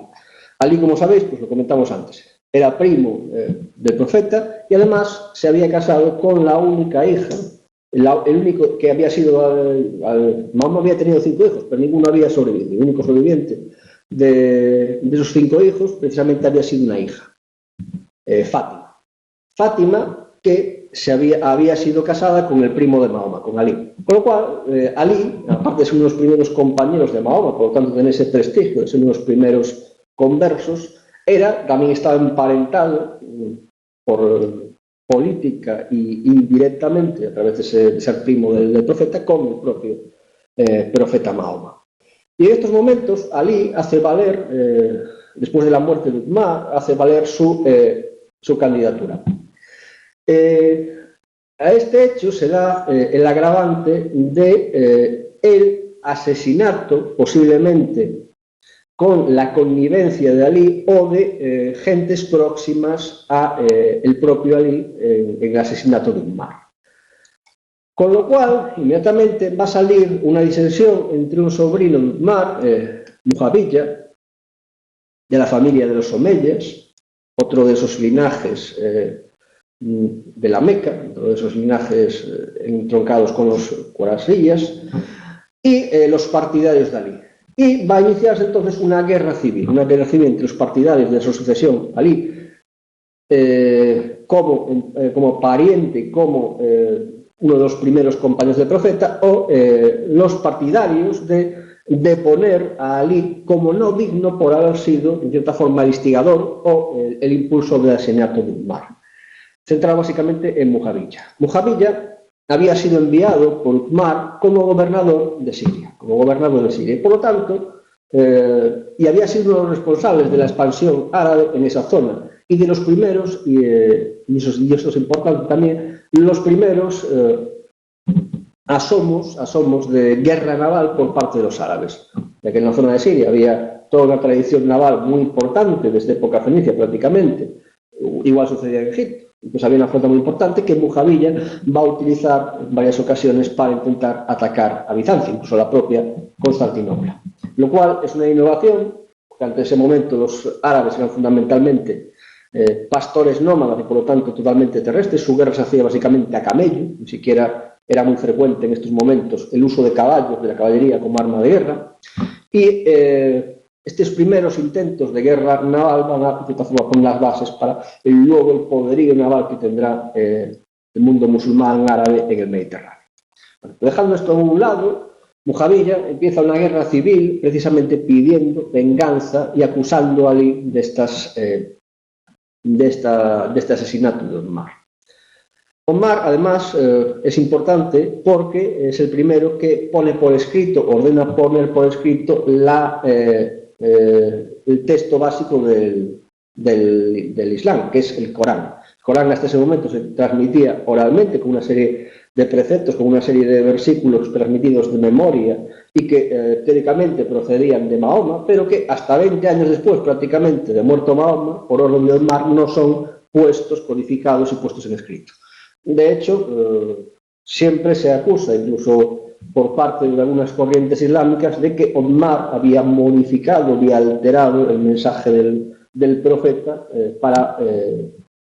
Ali, como sabéis, pues lo comentamos antes, era primo del profeta y además se había casado con la única hija, el único que había sido, Mahoma había tenido 5 hijos, pero ninguno había sobrevivido. El único sobreviviente de esos 5 hijos precisamente había sido una hija, Fátima. Fátima, que había sido casada con el primo de Mahoma, con Ali. Con lo cual, Ali, aparte de ser uno de los primeros compañeros de Mahoma, por lo tanto tener ese prestigio de ser uno de los primeros conversos, también estaba emparentado por política y indirectamente, a través de ser primo del profeta, con el propio profeta Mahoma. Y en estos momentos, Ali hace valer, después de la muerte de Uthman, hace valer su candidatura. A este hecho se da el agravante de el asesinato, posiblemente con la connivencia de Alí o de gentes próximas a el propio Alí en el asesinato de Ummar. Con lo cual, inmediatamente va a salir una disensión entre un sobrino de Ummar, Mujaviya, de la familia de los Omeyas, otro de esos linajes de la Meca, otro de esos linajes entroncados con los Qurayshiyas, y los partidarios de Alí. Y va a iniciarse entonces una guerra civil entre los partidarios de su sucesión, Alí, como pariente, como uno de los primeros compañeros del profeta, o los partidarios de deponer a Alí como no digno por haber sido, en cierta forma, el instigador o el impulsor del asesinato de Ummar. Centrado básicamente en Mujaviya. Mujaviya había sido enviado por Ummar como gobernador de Siria, y por lo tanto, y había sido uno de los responsables de la expansión árabe en esa zona, y de los primeros, y eso es importante también, los primeros asomos de guerra naval por parte de los árabes, ya que en la zona de Siria había toda una tradición naval muy importante desde época fenicia prácticamente. Igual sucedía en Egipto. Pues había una flota muy importante que Mujaviya va a utilizar en varias ocasiones para intentar atacar a Bizancio, incluso la propia Constantinopla. Lo cual es una innovación, porque ante ese momento los árabes eran fundamentalmente pastores nómadas y por lo tanto totalmente terrestres. Su guerra se hacía básicamente a camello, ni siquiera era muy frecuente en estos momentos el uso de caballos, de la caballería como arma de guerra. Y estos primeros intentos de guerra naval van a poner las bases para luego el poderío naval que tendrá el mundo musulmán árabe en el Mediterráneo. Bueno, dejando esto a un lado, Mujaviya empieza una guerra civil precisamente pidiendo venganza y acusando a Ali de este asesinato de Ummar. Ummar, además, es importante porque es el primero que pone por escrito, ordena poner por escrito el texto básico del Islam, que es el Corán. El Corán hasta ese momento se transmitía oralmente con una serie de preceptos, con una serie de versículos transmitidos de memoria y que teóricamente procedían de Mahoma, pero que hasta 20 años después, prácticamente, de muerto Mahoma, por orden de Ummar, no son puestos, codificados y puestos en escrito. De hecho, siempre se acusa, incluso por parte de algunas corrientes islámicas, de que Ummar había modificado, había alterado el mensaje del profeta para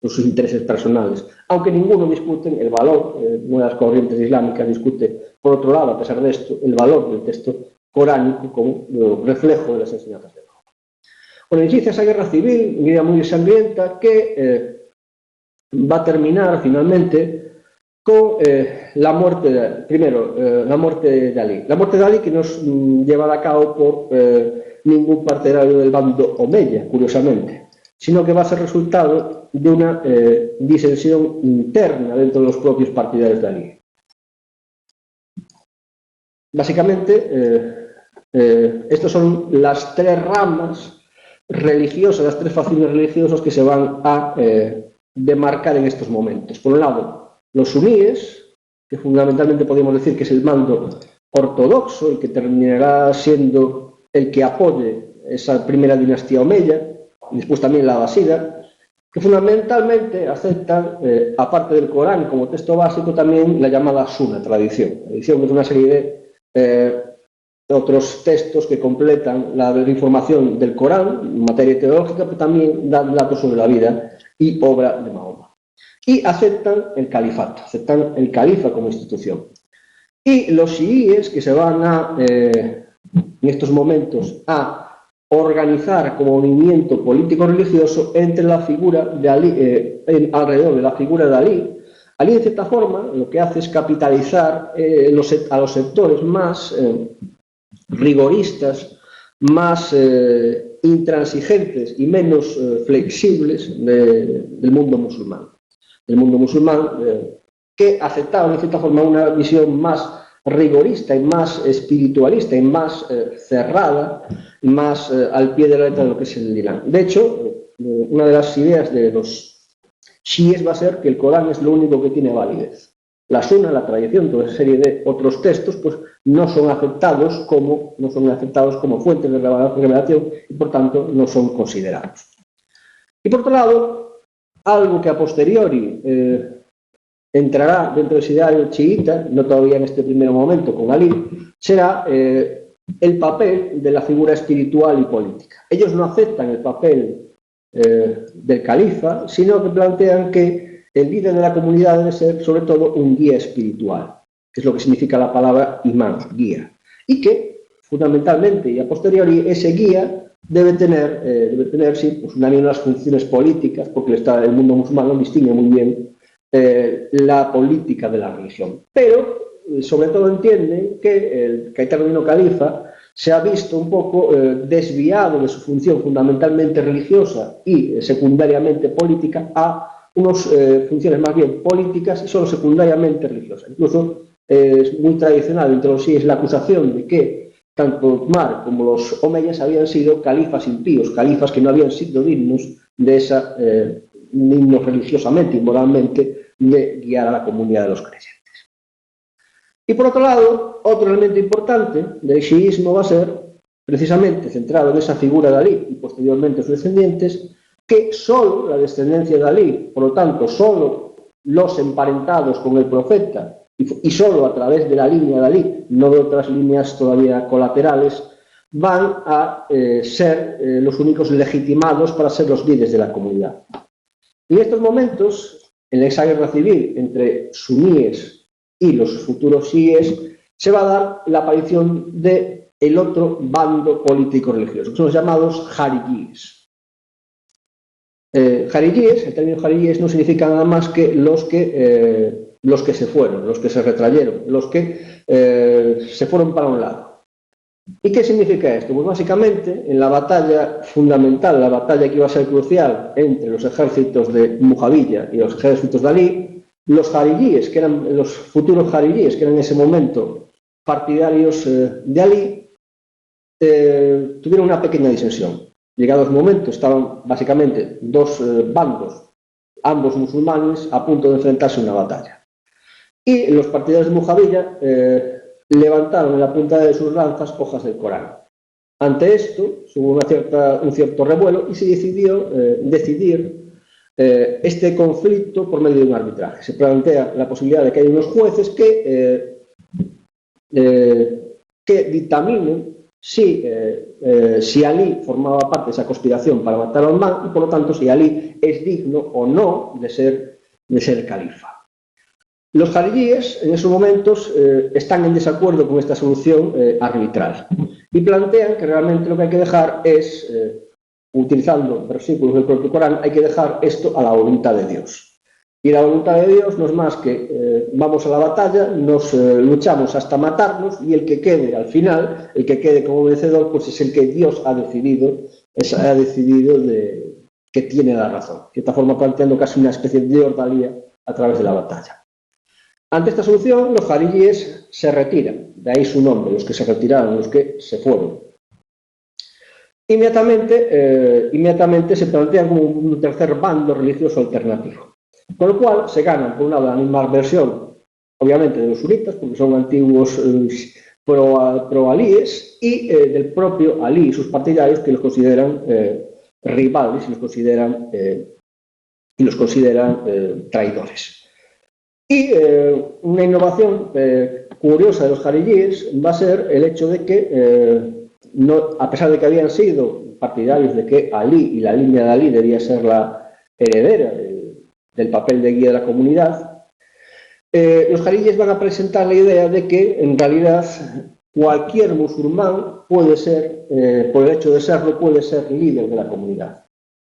sus intereses personales. Aunque ninguno discute el valor, una de las corrientes islámicas discute, por otro lado, a pesar de esto, el valor del texto coránico como reflejo de las enseñanzas de Mahoma. Bueno, inicia esa guerra civil, una guerra muy sangrienta, que va a terminar finalmente con la muerte de Ali. La muerte de Ali que no es llevada a cabo por ningún partidario del bando Omeya, curiosamente, sino que va a ser resultado de una disensión interna dentro de los propios partidarios de Ali. Básicamente, estas son las tres ramas religiosas, las tres facciones religiosas que se van a demarcar en estos momentos. Por un lado, los suníes, que fundamentalmente podemos decir que es el bando ortodoxo, el que terminará siendo el que apoye esa primera dinastía omeya, y después también la abasida, que fundamentalmente aceptan, aparte del Corán como texto básico, también la llamada Sunna, tradición. La tradición es una serie de otros textos que completan la información del Corán en materia teológica, pero también dan datos sobre la vida y obra de Mahoma. Y aceptan el califato, aceptan el califa como institución. Y los chiíes, que se van en estos momentos a organizar como movimiento político-religioso entre la figura de Ali, alrededor de la figura de Ali. Ali, en cierta forma, lo que hace es capitalizar a los sectores más rigoristas, más intransigentes y menos flexibles del mundo musulmán. Que aceptaban, en cierta forma, una visión más rigorista y más espiritualista y más cerrada, más al pie de la letra de lo que es el Islam. De hecho, una de las ideas de los chiíes va a ser que el Corán es lo único que tiene validez. la Sunna, la tradición, toda esa serie de otros textos, pues no son aceptados como fuentes de revelación y por tanto no son considerados. Y por otro lado, algo que a posteriori entrará dentro del ideario chiita, no todavía en este primer momento con Ali, será el papel de la figura espiritual y política. Ellos no aceptan el papel del califa, sino que plantean que el líder de la comunidad debe ser sobre todo un guía espiritual, que es lo que significa la palabra imán, guía, y que fundamentalmente y a posteriori ese guía debe tener sí, pues una de las funciones políticas, porque el mundo musulmán distingue muy bien la política de la religión. Pero, sobre todo, entienden que el eterno califa se ha visto un poco desviado de su función fundamentalmente religiosa y secundariamente política a unas funciones más bien políticas y solo secundariamente religiosas. Incluso es muy tradicional entre los síes la acusación de que tanto Umar como los omeyas habían sido califas impíos, califas que no habían sido dignos de esa dignos religiosamente y moralmente de guiar a la comunidad de los creyentes. Y por otro lado, otro elemento importante del chiismo va a ser precisamente centrado en esa figura de Ali y posteriormente sus descendientes, que solo la descendencia de Ali, por lo tanto, solo los emparentados con el profeta y solo a través de la línea de Ali, no de otras líneas todavía colaterales, van a ser los únicos legitimados para ser los líderes de la comunidad. Y en estos momentos, en esa guerra civil entre suníes y los futuros chiíes, se va a dar la aparición del otro bando político-religioso, que son los llamados jarijíes. El término jarijíes no significa nada más que los que se fueron, los que se retrayeron, los que se fueron para un lado. ¿Y qué significa esto? Pues básicamente, en la batalla fundamental, la batalla que iba a ser crucial entre los ejércitos de Mujaviya y los ejércitos de Ali, los jarijíes, que eran los futuros jarijíes, que eran en ese momento partidarios de Ali, tuvieron una pequeña disensión. Llegados el momento, estaban básicamente dos bandos, ambos musulmanes, a punto de enfrentarse a una batalla. Y los partidarios de Mujaviya levantaron en la punta de sus lanzas hojas del Corán. Ante esto, hubo un cierto revuelo y se decidió decidir este conflicto por medio de un arbitraje. Se plantea la posibilidad de que haya unos jueces que dictaminen si Ali formaba parte de esa conspiración para matar a Uthman y, por lo tanto, si Ali es digno o no de ser califa. Los jarijíes, en esos momentos, están en desacuerdo con esta solución arbitral y plantean que realmente lo que hay que dejar es, utilizando versículos del propio Corán, hay que dejar esto a la voluntad de Dios. Y la voluntad de Dios no es más que vamos a la batalla, nos luchamos hasta matarnos y el que quede al final, el que quede como vencedor, pues es el que Dios ha decidido que tiene la razón. De esta forma planteando casi una especie de ordalía a través de la batalla. Ante esta solución, los jarijíes se retiran, de ahí su nombre, los que se retiraron, los que se fueron. Inmediatamente se plantean como un tercer bando religioso alternativo. Con lo cual se ganan, por un lado, la misma versión, obviamente, de los sunitas, porque son antiguos pro-alíes, y del propio Ali y sus partidarios, que los consideran rivales y los consideran traidores. Y una innovación curiosa de los jarijíes va a ser el hecho de que, a pesar de que habían sido partidarios de que Ali y la línea de Ali debía ser la heredera del papel de guía de la comunidad, los jarijíes van a presentar la idea de que, en realidad, cualquier musulmán puede ser, por el hecho de serlo, puede ser líder de la comunidad.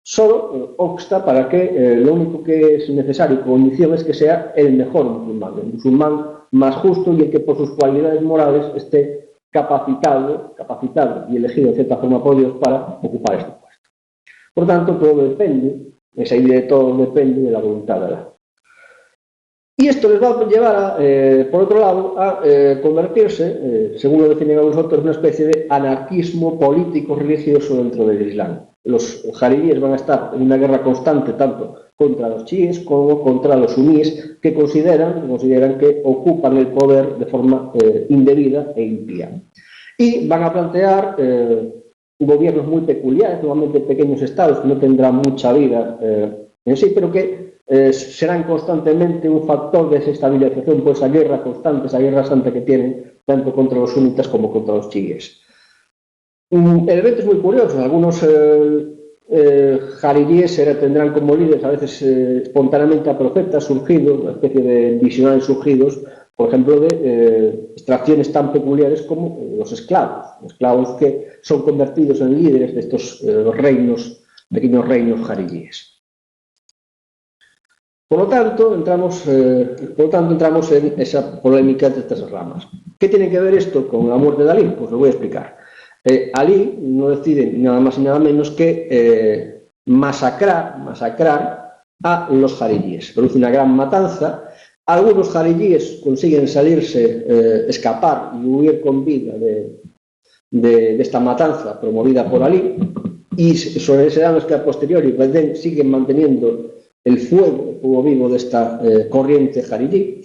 Solo obsta para que lo único que es necesario y condición es que sea el mejor musulmán, el musulmán más justo y el que por sus cualidades morales esté capacitado y elegido de cierta forma por Dios para ocupar este puesto. Por tanto, todo depende, esa idea de todo depende de la voluntad de Allah. Y esto les va a llevar, por otro lado, a convertirse, según lo definen algunos autores, en una especie de anarquismo político-religioso dentro del Islam. Los jarijíes van a estar en una guerra constante tanto contra los chiíes como contra los suníes, que consideran que ocupan el poder de forma indebida e impía. Y van a plantear gobiernos muy peculiares, normalmente pequeños estados que no tendrán mucha vida en sí, pero que serán constantemente un factor de desestabilización por esa guerra constante, esa guerra santa que tienen tanto contra los sunitas como contra los chiíes. El evento es muy curioso. Algunos jariríes tendrán como líderes a veces espontáneamente a profetas surgidos, una especie de visionarios surgidos, por ejemplo, de extracciones tan peculiares como los esclavos que son convertidos en líderes de estos pequeños reinos jariríes. Por lo tanto, entramos en esa polémica de estas ramas. ¿Qué tiene que ver esto con la muerte de Alí? Pues lo voy a explicar. Alí no decide nada más y nada menos que masacrar a los jariríes. Produce una gran matanza. Algunos jariríes consiguen escapar y huir con vida de esta matanza promovida por Alí, y serán los que a posteriori siguen manteniendo el fuego vivo de esta corriente jarirí.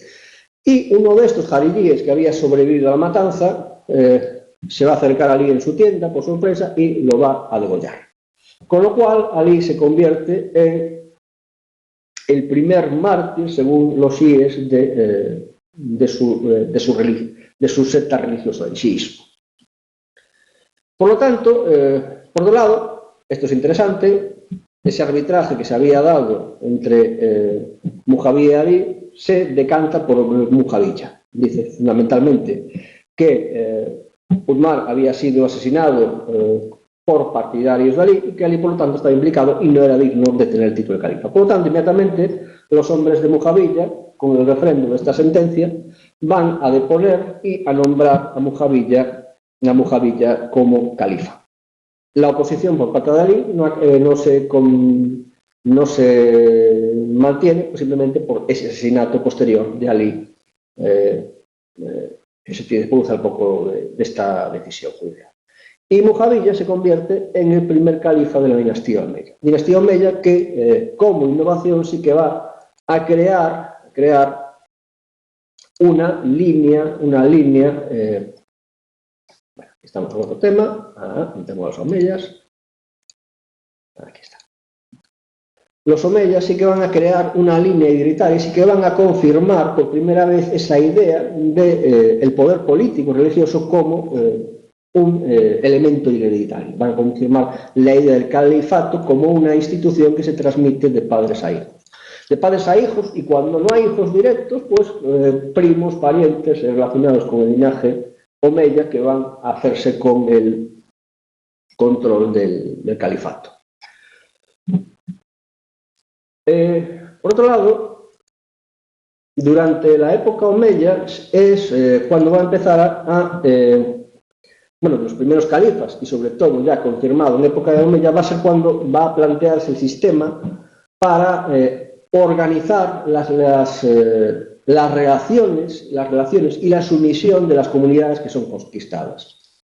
Y uno de estos jariríes que había sobrevivido a la matanza se va a acercar a Alí en su tienda por sorpresa y lo va a degollar. Con lo cual, Alí se convierte en el primer mártir, según los chiíes, de su secta religiosa, el chiismo. Por lo tanto, por otro lado, esto es interesante, ese arbitraje que se había dado entre Mujaviya y Alí se decanta por Mujaviya. Dice fundamentalmente que Uthman había sido asesinado por partidarios de Alí y que Alí, por lo tanto, estaba implicado y no era digno de tener el título de califa. Por lo tanto, inmediatamente los hombres de Mujaviya, con el refrendo de esta sentencia, van a deponer y a nombrar a Mujaviya como califa. La oposición por parte de Alí no se mantiene simplemente por ese asesinato posterior de Alí que se produce al poco de esta decisión judicial. Y Mujaviya se convierte en el primer califa de la dinastía Omeya. Dinastía Omeya que, como innovación, sí que va a crear una línea. Bueno, aquí estamos en otro tema. Tenemos a los Omeyas. Aquí está. Los Omeyas sí que van a crear una línea hereditaria y sí que van a confirmar por primera vez esa idea del poder político religioso como un elemento hereditario. Van a confirmar la idea del califato como una institución que se transmite de padres a hijos. De padres a hijos, y cuando no hay hijos directos, pues primos, parientes relacionados con el linaje Omeya que van a hacerse con el control del califato. Por otro lado, durante la época Omeya es cuando va a empezar los primeros califas, y sobre todo ya confirmado en época de Omeya, va a ser cuando va a plantearse el sistema para organizar las relaciones y la sumisión de las comunidades que son conquistadas.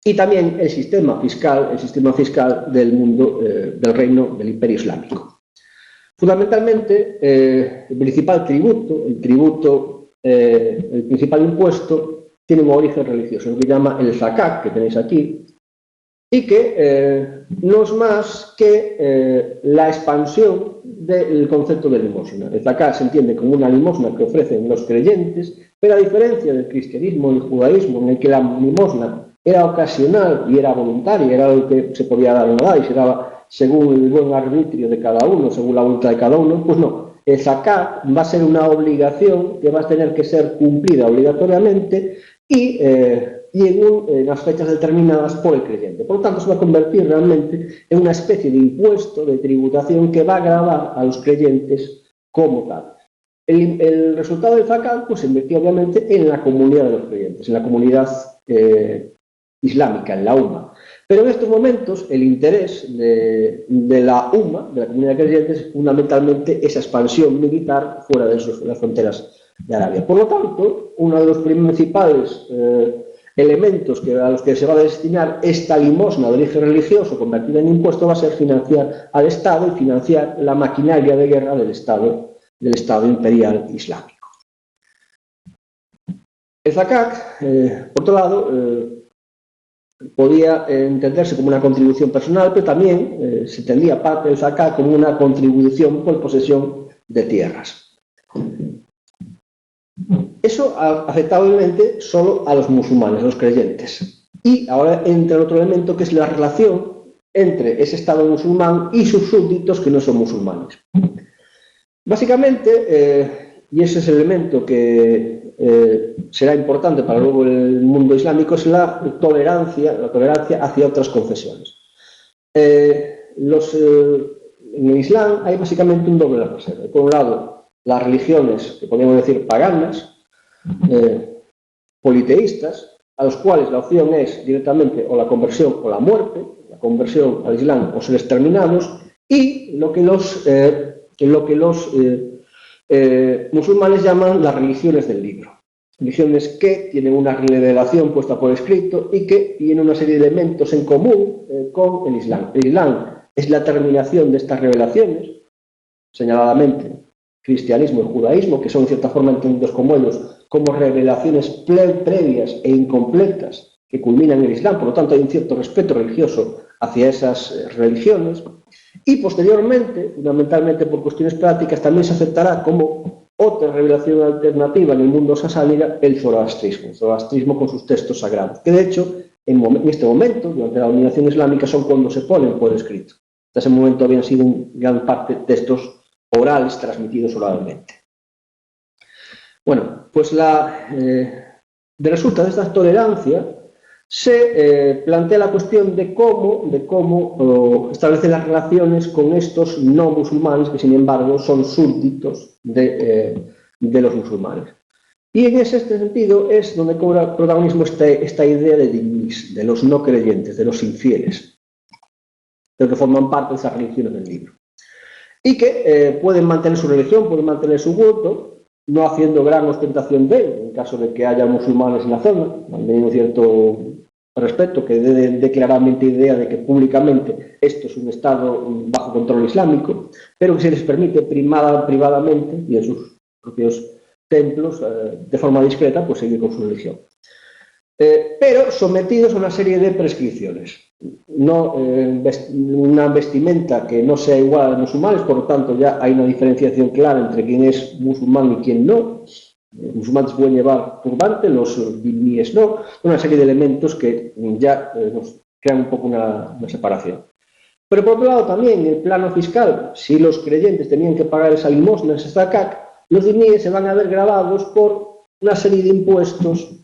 Y también el sistema fiscal del mundo del reino del Imperio Islámico. Fundamentalmente, el principal impuesto tiene un origen religioso, lo que llama el zakat, que tenéis aquí, y que no es más que la expansión del concepto de limosna. El zakat se entiende como una limosna que ofrecen los creyentes, pero a diferencia del cristianismo y el judaísmo, en el que la limosna era ocasional y era voluntaria, era algo que se podía dar o no dar y se daba según el buen arbitrio de cada uno, según la voluntad de cada uno, pues no. El zakat va a ser una obligación que va a tener que ser cumplida obligatoriamente y en las fechas determinadas por el creyente. Por lo tanto, se va a convertir realmente en una especie de impuesto, de tributación que va a gravar a los creyentes como tal. El resultado del zakat pues, se invirtió obviamente en la comunidad de los creyentes, en la comunidad islámica, en la Umma. Pero en estos momentos el interés de la Umma, de la comunidad de creyentes, es fundamentalmente esa expansión militar fuera de las fronteras de Arabia. Por lo tanto, uno de los principales elementos a los que se va a destinar esta limosna de origen religioso convertida en impuesto va a ser financiar al Estado y financiar la maquinaria de guerra del Estado imperial islámico. El zakat, por otro lado, podía entenderse como una contribución personal, pero también se entendía parte del zakat como una contribución por posesión de tierras. Eso afectaba obviamente solo a los musulmanes, los creyentes. Y ahora entra otro elemento que es la relación entre ese Estado musulmán y sus súbditos que no son musulmanes. Básicamente, y ese es el elemento que será importante para luego el mundo islámico, es la tolerancia hacia otras confesiones. En el Islam hay básicamente un doble rasero. Por un lado, las religiones, que podríamos decir paganas, politeístas, a los cuales la opción es directamente o la conversión o la muerte, la conversión al Islam o ser exterminados, y lo que los musulmanes llaman las religiones del libro. Religiones que tienen una revelación puesta por escrito y que tienen una serie de elementos en común con el Islam. El Islam es la terminación de estas revelaciones, señaladamente cristianismo y judaísmo, que son en cierta forma entendidos como ellos, como revelaciones previas e incompletas que culminan en el Islam. Por lo tanto, hay un cierto respeto religioso hacia esas religiones. Y posteriormente, fundamentalmente por cuestiones prácticas, también se aceptará como otra revelación alternativa en el mundo sasánida el zoroastrismo con sus textos sagrados, que de hecho en este momento, durante la dominación islámica, son cuando se ponen por escrito. Hasta ese momento habían sido en gran parte textos orales transmitidos oralmente. Bueno, pues resulta de esta tolerancia se plantea la cuestión de cómo establecer las relaciones con estos no musulmanes que, sin embargo, son súbditos de los musulmanes. Y en ese sentido es donde cobra protagonismo esta idea de dhimmis, de los no creyentes, de los infieles, de los que forman parte de esas religiones del libro. Y que pueden mantener su religión, pueden mantener su culto, no haciendo gran ostentación de él, en caso de que haya musulmanes en la zona, manteniendo cierto respeto, que dé claramente idea de que públicamente esto es un Estado bajo control islámico, pero que se les permite privadamente y en sus propios templos, de forma discreta, pues seguir con su religión. Pero sometidos a una serie de prescripciones. No, una vestimenta que no sea igual a los musulmanes, por lo tanto ya hay una diferenciación clara entre quién es musulmán y quién no. Los musulmanes pueden llevar turbante, los dhimmis no. Una serie de elementos que ya nos crean un poco una separación. Pero por otro lado también, en el plano fiscal, si los creyentes tenían que pagar esa limosna, ese zakat, los dhimmis se van a ver gravados por una serie de impuestos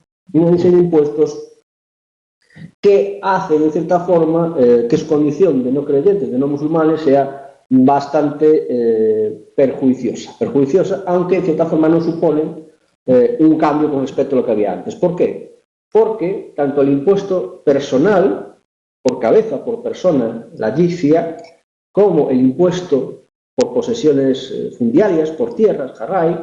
que hacen, en cierta forma, que su condición de no creyentes, de no musulmanes, sea bastante perjuiciosa, aunque en cierta forma no suponen un cambio con respecto a lo que había antes. ¿Por qué? Porque tanto el impuesto personal, por cabeza, por persona, la jizya, como el impuesto por posesiones fundiarias, por tierras, jarray,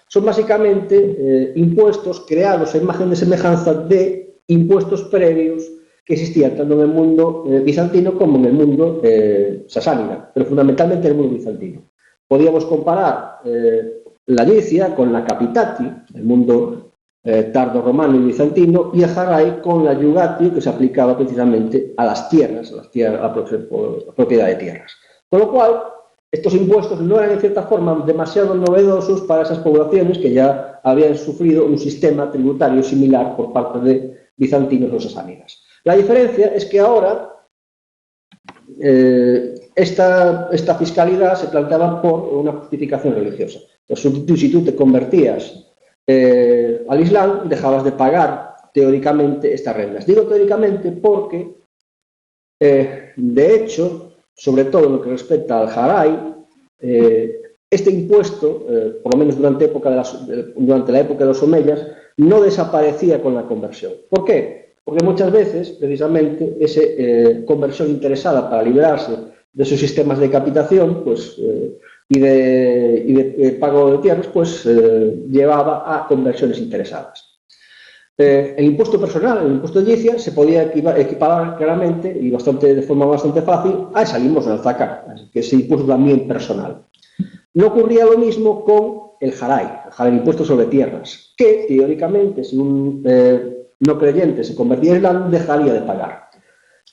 son básicamente impuestos creados a imagen de semejanza de impuestos previos que existían tanto en el mundo bizantino como en el mundo sasánida, pero fundamentalmente en el mundo bizantino. Podíamos comparar la jizya con la capitati, el mundo tardo-romano y bizantino, y el jarray con la iugatio, que se aplicaba precisamente a las tierras, a la propiedad de tierras. Con lo cual, estos impuestos no eran en cierta forma demasiado novedosos para esas poblaciones que ya habían sufrido un sistema tributario similar por parte de bizantinos o sasánidas. La diferencia es que ahora esta fiscalidad se planteaba por una justificación religiosa. Entonces, si tú te convertías al Islam, dejabas de pagar teóricamente estas rentas. Digo teóricamente porque, de hecho, sobre todo en lo que respecta al jarray, este impuesto, por lo menos durante la época de los omeyas, no desaparecía con la conversión. ¿Por qué? Porque muchas veces, precisamente, esa conversión interesada para liberarse de sus sistemas de capitación y de pago de tierras, llevaba a conversiones interesadas. El impuesto personal, el impuesto de Galicia, se podía equiparar claramente y de forma bastante fácil a esa limosna, al zakat, que es el impuesto también personal. No ocurría lo mismo con el jaray, el impuesto sobre tierras, que teóricamente si un no creyente se convertía en islam dejaría de pagar.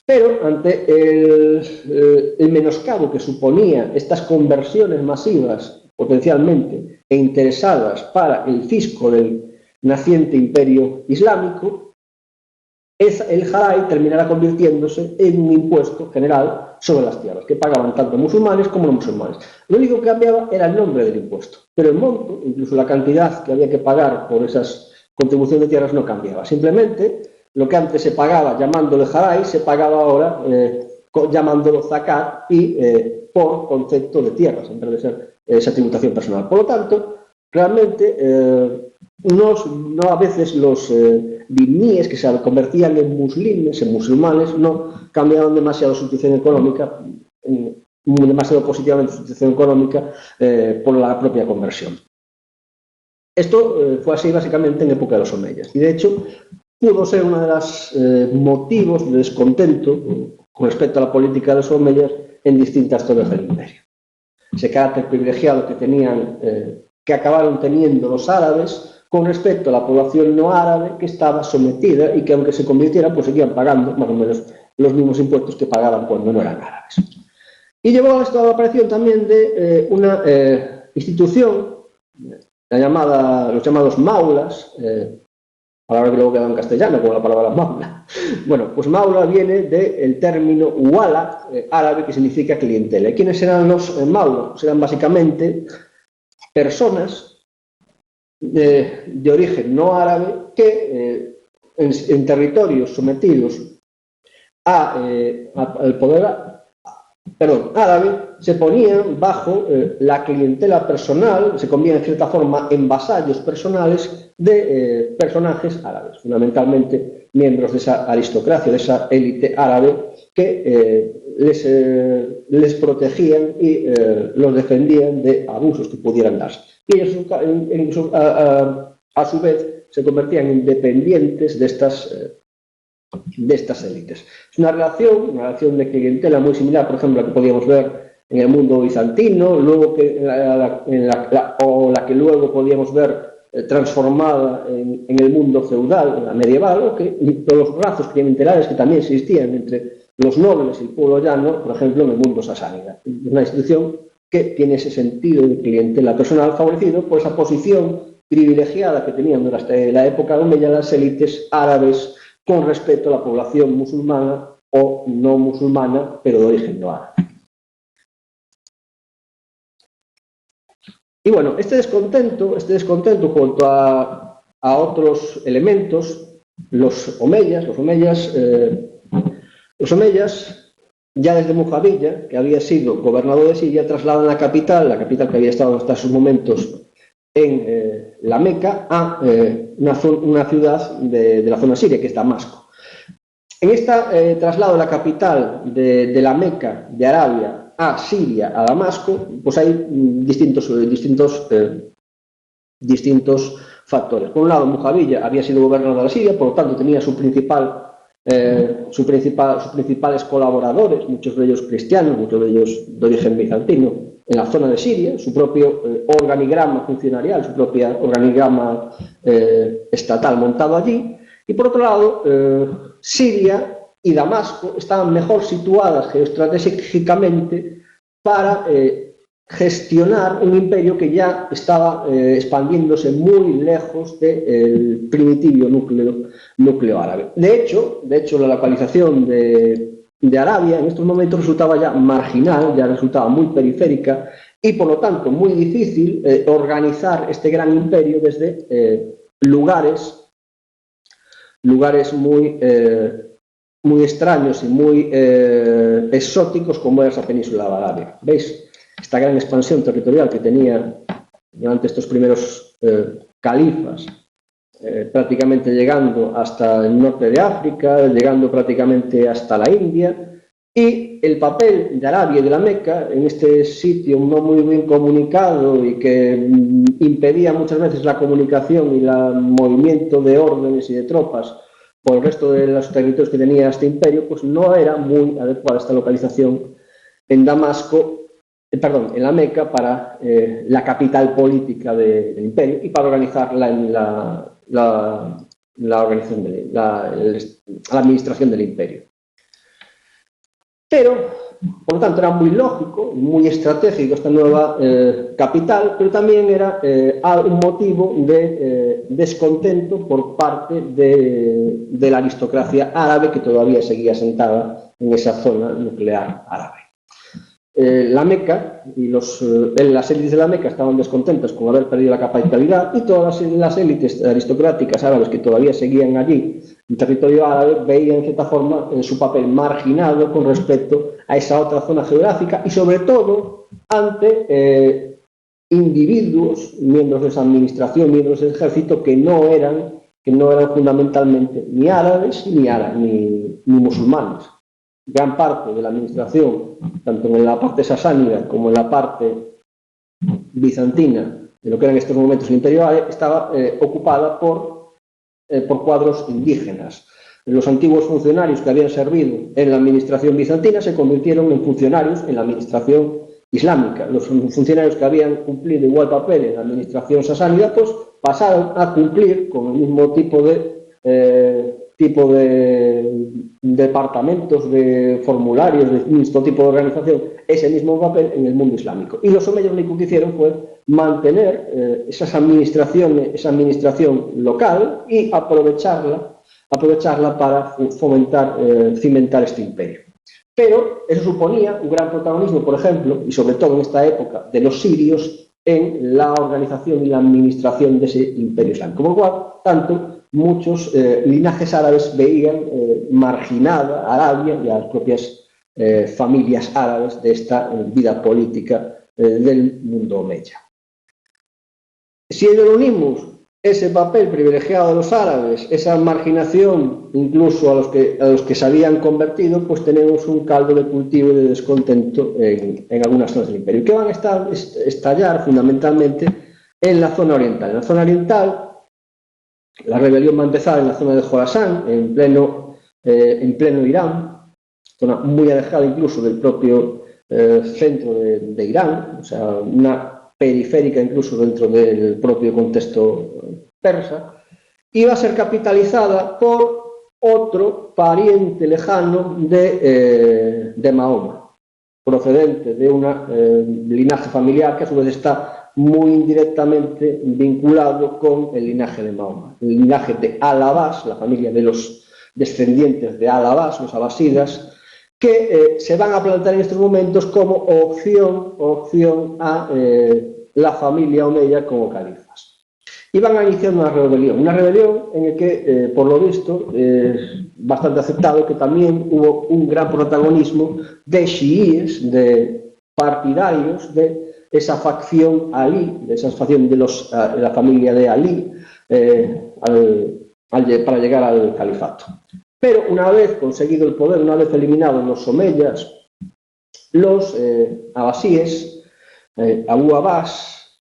Pero ante el menoscabo que suponía estas conversiones masivas potencialmente e interesadas para el fisco del naciente imperio islámico, el jaray terminará convirtiéndose en un impuesto general sobre las tierras, que pagaban tanto musulmanes como no musulmanes. Lo único que cambiaba era el nombre del impuesto, pero el monto, incluso la cantidad que había que pagar por esas contribuciones de tierras no cambiaba. Simplemente, lo que antes se pagaba llamándolo jaray, se pagaba ahora llamándolo zakat y por concepto de tierras, en vez de ser esa tributación personal. Por lo tanto, realmente no a veces los dhimíes que se convertían en muslimes, en musulmanes, no cambiaban demasiado su situación económica, demasiado positivamente su situación económica por la propia conversión. Esto fue así básicamente en época de los omeyas y de hecho pudo ser uno de los motivos de descontento con respecto a la política de los omeyas en distintas zonas del imperio. Ese carácter privilegiado que acabaron teniendo los árabes con respecto a la población no árabe que estaba sometida y que aunque se convirtiera pues seguían pagando más o menos los mismos impuestos que pagaban cuando no eran árabes. Y llevó esto a la aparición también de una institución, los llamados maulas, palabra que luego queda en castellano como la palabra maula. Bueno, pues maula viene del término wala, árabe, que significa clientela. ¿Y quiénes eran los maulas? Pues eran básicamente personas de origen no árabe que en territorios sometidos al poder árabe se ponían bajo la clientela personal, se convertían en cierta forma en vasallos personales de personajes árabes, fundamentalmente miembros de esa aristocracia, de esa élite árabe que les protegían y los defendían de abusos que pudieran darse. Y ellos a su vez se convertían en dependientes de estas élites. Es una relación de clientela muy similar, por ejemplo, a la que podíamos ver en el mundo bizantino, luego la que luego podíamos ver transformada en el mundo feudal, en la medieval, todos los lazos clientelares que también existían entre los nobles y el pueblo llano, por ejemplo, en el mundo sasánida. Una institución que tiene ese sentido de clientela personal favorecido por esa posición privilegiada que tenían durante la época omeya las élites árabes con respecto a la población musulmana o no musulmana, pero de origen no árabe. Y bueno, este descontento junto a otros elementos, los omeyas, ya desde Mujaviya, que había sido gobernador de Siria, trasladan la capital que había estado hasta esos momentos en la Meca, a una ciudad de la zona siria, que es Damasco. En este traslado de la capital de la Meca, de Arabia, a Siria, a Damasco, pues hay distintos factores. Por un lado, Mujaviya había sido gobernador de Siria, por lo tanto tenía sus principales colaboradores, muchos de ellos cristianos, muchos de ellos de origen bizantino, en la zona de Siria, su propio organigrama funcionarial, su propio organigrama estatal montado allí. Y por otro lado, Siria y Damasco estaban mejor situadas geoestratégicamente para gestionar un imperio que ya estaba expandiéndose muy lejos del primitivo núcleo árabe. De hecho, la localización de Arabia en estos momentos resultaba ya marginal, ya resultaba muy periférica y por lo tanto muy difícil organizar este gran imperio desde lugares muy extraños y muy exóticos como era esa península de Arabia. ¿Veis? Esta gran expansión territorial que tenía durante estos primeros califas, prácticamente llegando hasta el norte de África, llegando prácticamente hasta la India, Y el papel de Arabia y de la Meca en este sitio no muy bien comunicado y que impedía muchas veces la comunicación y el movimiento de órdenes y de tropas por el resto de los territorios que tenía este imperio, pues no era muy adecuada esta localización en Damasco, en la Meca, para la capital política del imperio y para organizar la organización la administración del imperio. Pero, por lo tanto, era muy lógico, muy estratégico esta nueva capital, pero también era un motivo de descontento por parte de la aristocracia árabe que todavía seguía sentada en esa zona nuclear árabe. La Meca y las élites de la Meca estaban descontentas con haber perdido la capitalidad, y todas las élites aristocráticas árabes que todavía seguían allí en territorio árabe veían en cierta forma su papel marginado con respecto a esa otra zona geográfica, y sobre todo ante individuos, miembros de esa administración, miembros del ejército, que no eran fundamentalmente ni árabes ni musulmanes. Gran parte de la administración, tanto en la parte sasánida como en la parte bizantina, de lo que era en estos momentos el Imperio Árabe, estaba ocupada por cuadros indígenas. Los antiguos funcionarios que habían servido en la administración bizantina se convirtieron en funcionarios en la administración islámica. Los funcionarios que habían cumplido igual papel en la administración sasánida, pues pasaron a cumplir con el mismo tipo de departamentos, de formularios, de mismo tipo de organización, ese mismo papel en el mundo islámico. Y los omeyas lo único que hicieron fue mantener esa administración local y aprovecharla para cimentar este imperio. Pero eso suponía un gran protagonismo, por ejemplo, y sobre todo en esta época, de los sirios en la organización y la administración de ese imperio islámico. Por lo cual, tanto muchos linajes árabes veían marginada a Arabia y a las propias familias árabes de esta vida política del mundo omeya. Si le unimos ese papel privilegiado de los árabes, esa marginación incluso a los que se habían convertido, pues tenemos un caldo de cultivo y de descontento en algunas zonas del imperio, que van a estallar fundamentalmente en la zona oriental. En la zona oriental, la rebelión va a empezar en la zona de Jorasán, en pleno Irán, zona muy alejada incluso del propio centro de Irán, o sea, una periférica incluso dentro del propio contexto persa, y va a ser capitalizada por otro pariente lejano de Mahoma, procedente de un linaje familiar que a su vez está muy indirectamente vinculado con el linaje de Mahoma, el linaje de Al-Abbas, la familia de los descendientes de Al-Abbas, los abasidas, que se van a plantar en estos momentos como opción a la familia omeya como califas. Y van a iniciar una rebelión en la que, por lo visto, es bastante aceptado que también hubo un gran protagonismo de chiíes, de partidarios de esa facción alí, de esa facción de la familia de Alí, para llegar al califato. Pero una vez conseguido el poder, una vez eliminados los omeyas, los abasíes, Abu Abbas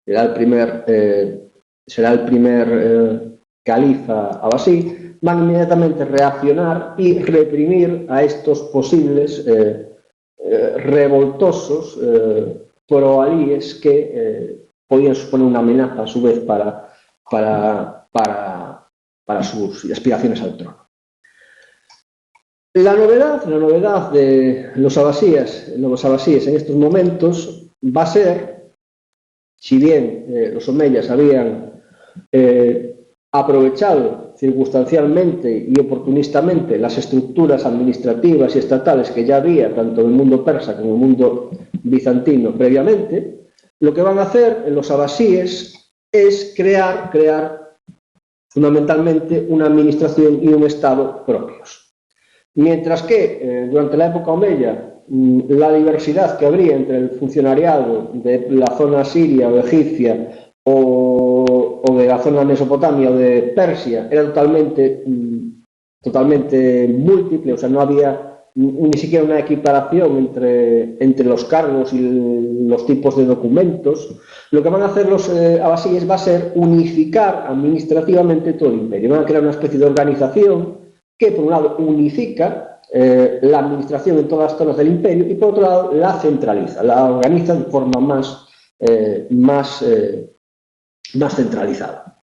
será el primer califa abasí, van inmediatamente a reaccionar y reprimir a estos posibles revoltosos pro-alíes que podían suponer una amenaza a su vez para sus aspiraciones al trono. La novedad de los abasíes en estos momentos va a ser, si bien los omeyas habían aprovechado circunstancialmente y oportunistamente las estructuras administrativas y estatales que ya había tanto en el mundo persa como en el mundo bizantino previamente, lo que van a hacer los abasíes es crear fundamentalmente una administración y un estado propios. Mientras que durante la época omeya la diversidad que habría entre el funcionariado de la zona siria o egipcia o de la zona de Mesopotamia o de Persia era totalmente múltiple, o sea, no había ni siquiera una equiparación entre los cargos y los tipos de documentos. Lo que van a hacer los abasíes va a ser unificar administrativamente todo el imperio. Van a crear una especie de organización que, por un lado, unifica la administración en todas las zonas del imperio y, por otro lado, la centraliza, la organiza de forma más centralizada.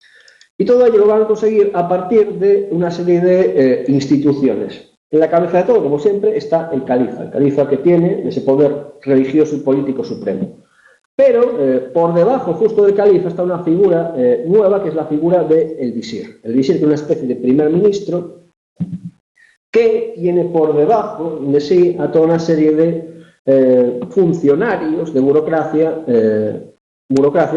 Y todo ello lo van a conseguir a partir de una serie de instituciones. En la cabeza de todo, como siempre, está el califa que tiene ese poder religioso y político supremo. Pero por debajo, justo del califa, está una figura nueva, que es la figura del visir. El visir es una especie de primer ministro que tiene por debajo de sí a toda una serie de funcionarios de burocracia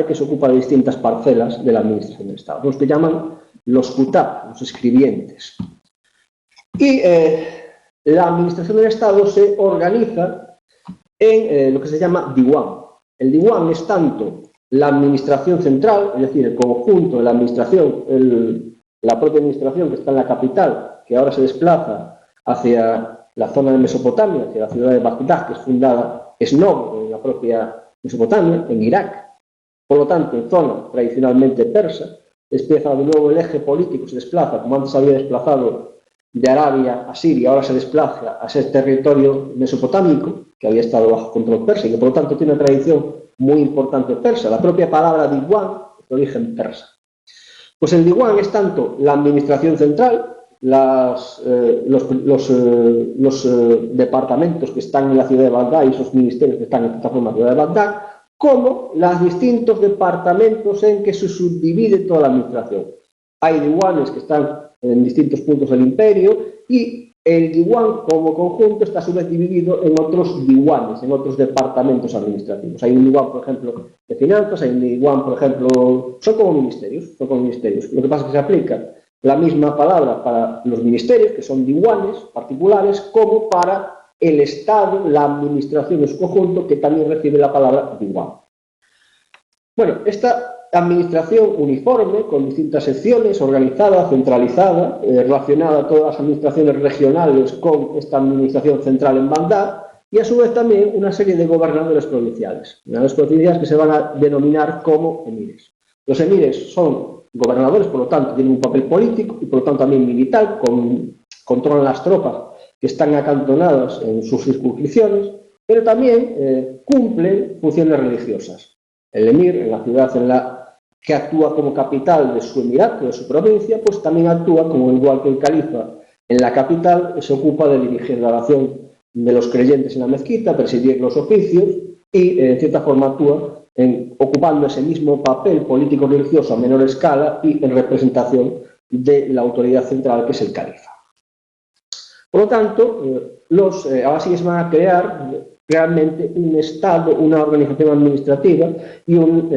que se ocupa de distintas parcelas de la administración del Estado, los que llaman los kutab, los escribientes. Y la administración del Estado se organiza en lo que se llama diwan. El diwan es tanto la administración central, es decir, el conjunto de la administración, la propia administración que está en la capital, que ahora se desplaza hacia la zona de Mesopotamia, hacia la ciudad de Bagdad, que es fundada, es noble en la propia Mesopotamia, en Irak. Por lo tanto, en zona tradicionalmente persa, empieza de nuevo el eje político, se desplaza, como antes había desplazado de Arabia a Siria, ahora se desplaza a ese territorio mesopotámico, que había estado bajo control persa y que por lo tanto tiene una tradición muy importante persa. La propia palabra diwan es de origen persa. Pues el diwan es tanto la administración central, los departamentos que están en la ciudad de Bagdad y esos ministerios que están en esta forma en la ciudad de Bagdad, como los distintos departamentos en que se subdivide toda la administración. Hay diwanes que están en distintos puntos del imperio y el diwan como conjunto está a su vez dividido en otros diwanes, en otros departamentos administrativos. Hay un diwan, por ejemplo, de finanzas, hay un diwan, por ejemplo, son como ministerios. Lo que pasa es que se aplica la misma palabra para los ministerios, que son diwanes particulares, como para el Estado, la administración en su conjunto, que también recibe la palabra diwan. Bueno, esta administración uniforme, con distintas secciones, organizada, centralizada, relacionada a todas las administraciones regionales con esta administración central en Bagdad, y a su vez también una serie de gobernadores provinciales. Gobernadores provinciales que se van a denominar como emires. Los emires son gobernadores, por lo tanto, tienen un papel político y por lo tanto también militar, controlan las tropas que están acantonadas en sus circunscripciones, pero también cumplen funciones religiosas. El emir, en la ciudad en la que actúa como capital de su emirato, de su provincia, pues también actúa, como igual que el califa, en la capital, se ocupa de dirigir la oración de los creyentes en la mezquita, presidir los oficios y, en cierta forma, actúa ocupando ese mismo papel político-religioso a menor escala y en representación de la autoridad central, que es el califa. Por lo tanto, los abasíes van a crear realmente un Estado, una organización administrativa y un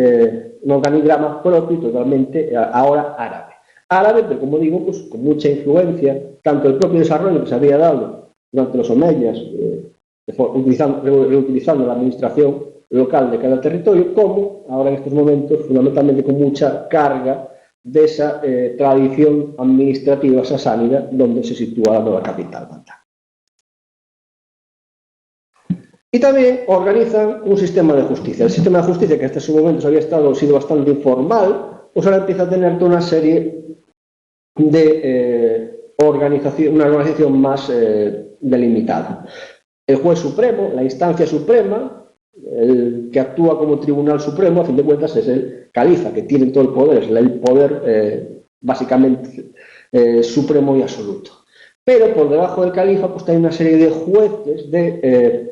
organigrama propio totalmente ahora árabe. Árabe, pero como digo, pues con mucha influencia, tanto el propio desarrollo que se había dado durante los omeyas, reutilizando la administración local de cada territorio, como ahora en estos momentos, fundamentalmente con mucha carga de esa tradición administrativa sasánida donde se sitúa la nueva capital, Bagdad. Y también organizan un sistema de justicia. El sistema de justicia, que hasta ese momento había sido bastante informal, pues ahora empieza a tener toda una serie de una organización más delimitada. El juez supremo, la instancia suprema, el que actúa como tribunal supremo, a fin de cuentas, es el califa, que tiene todo el poder, es el poder básicamente supremo y absoluto. Pero por debajo del califa pues hay una serie de jueces de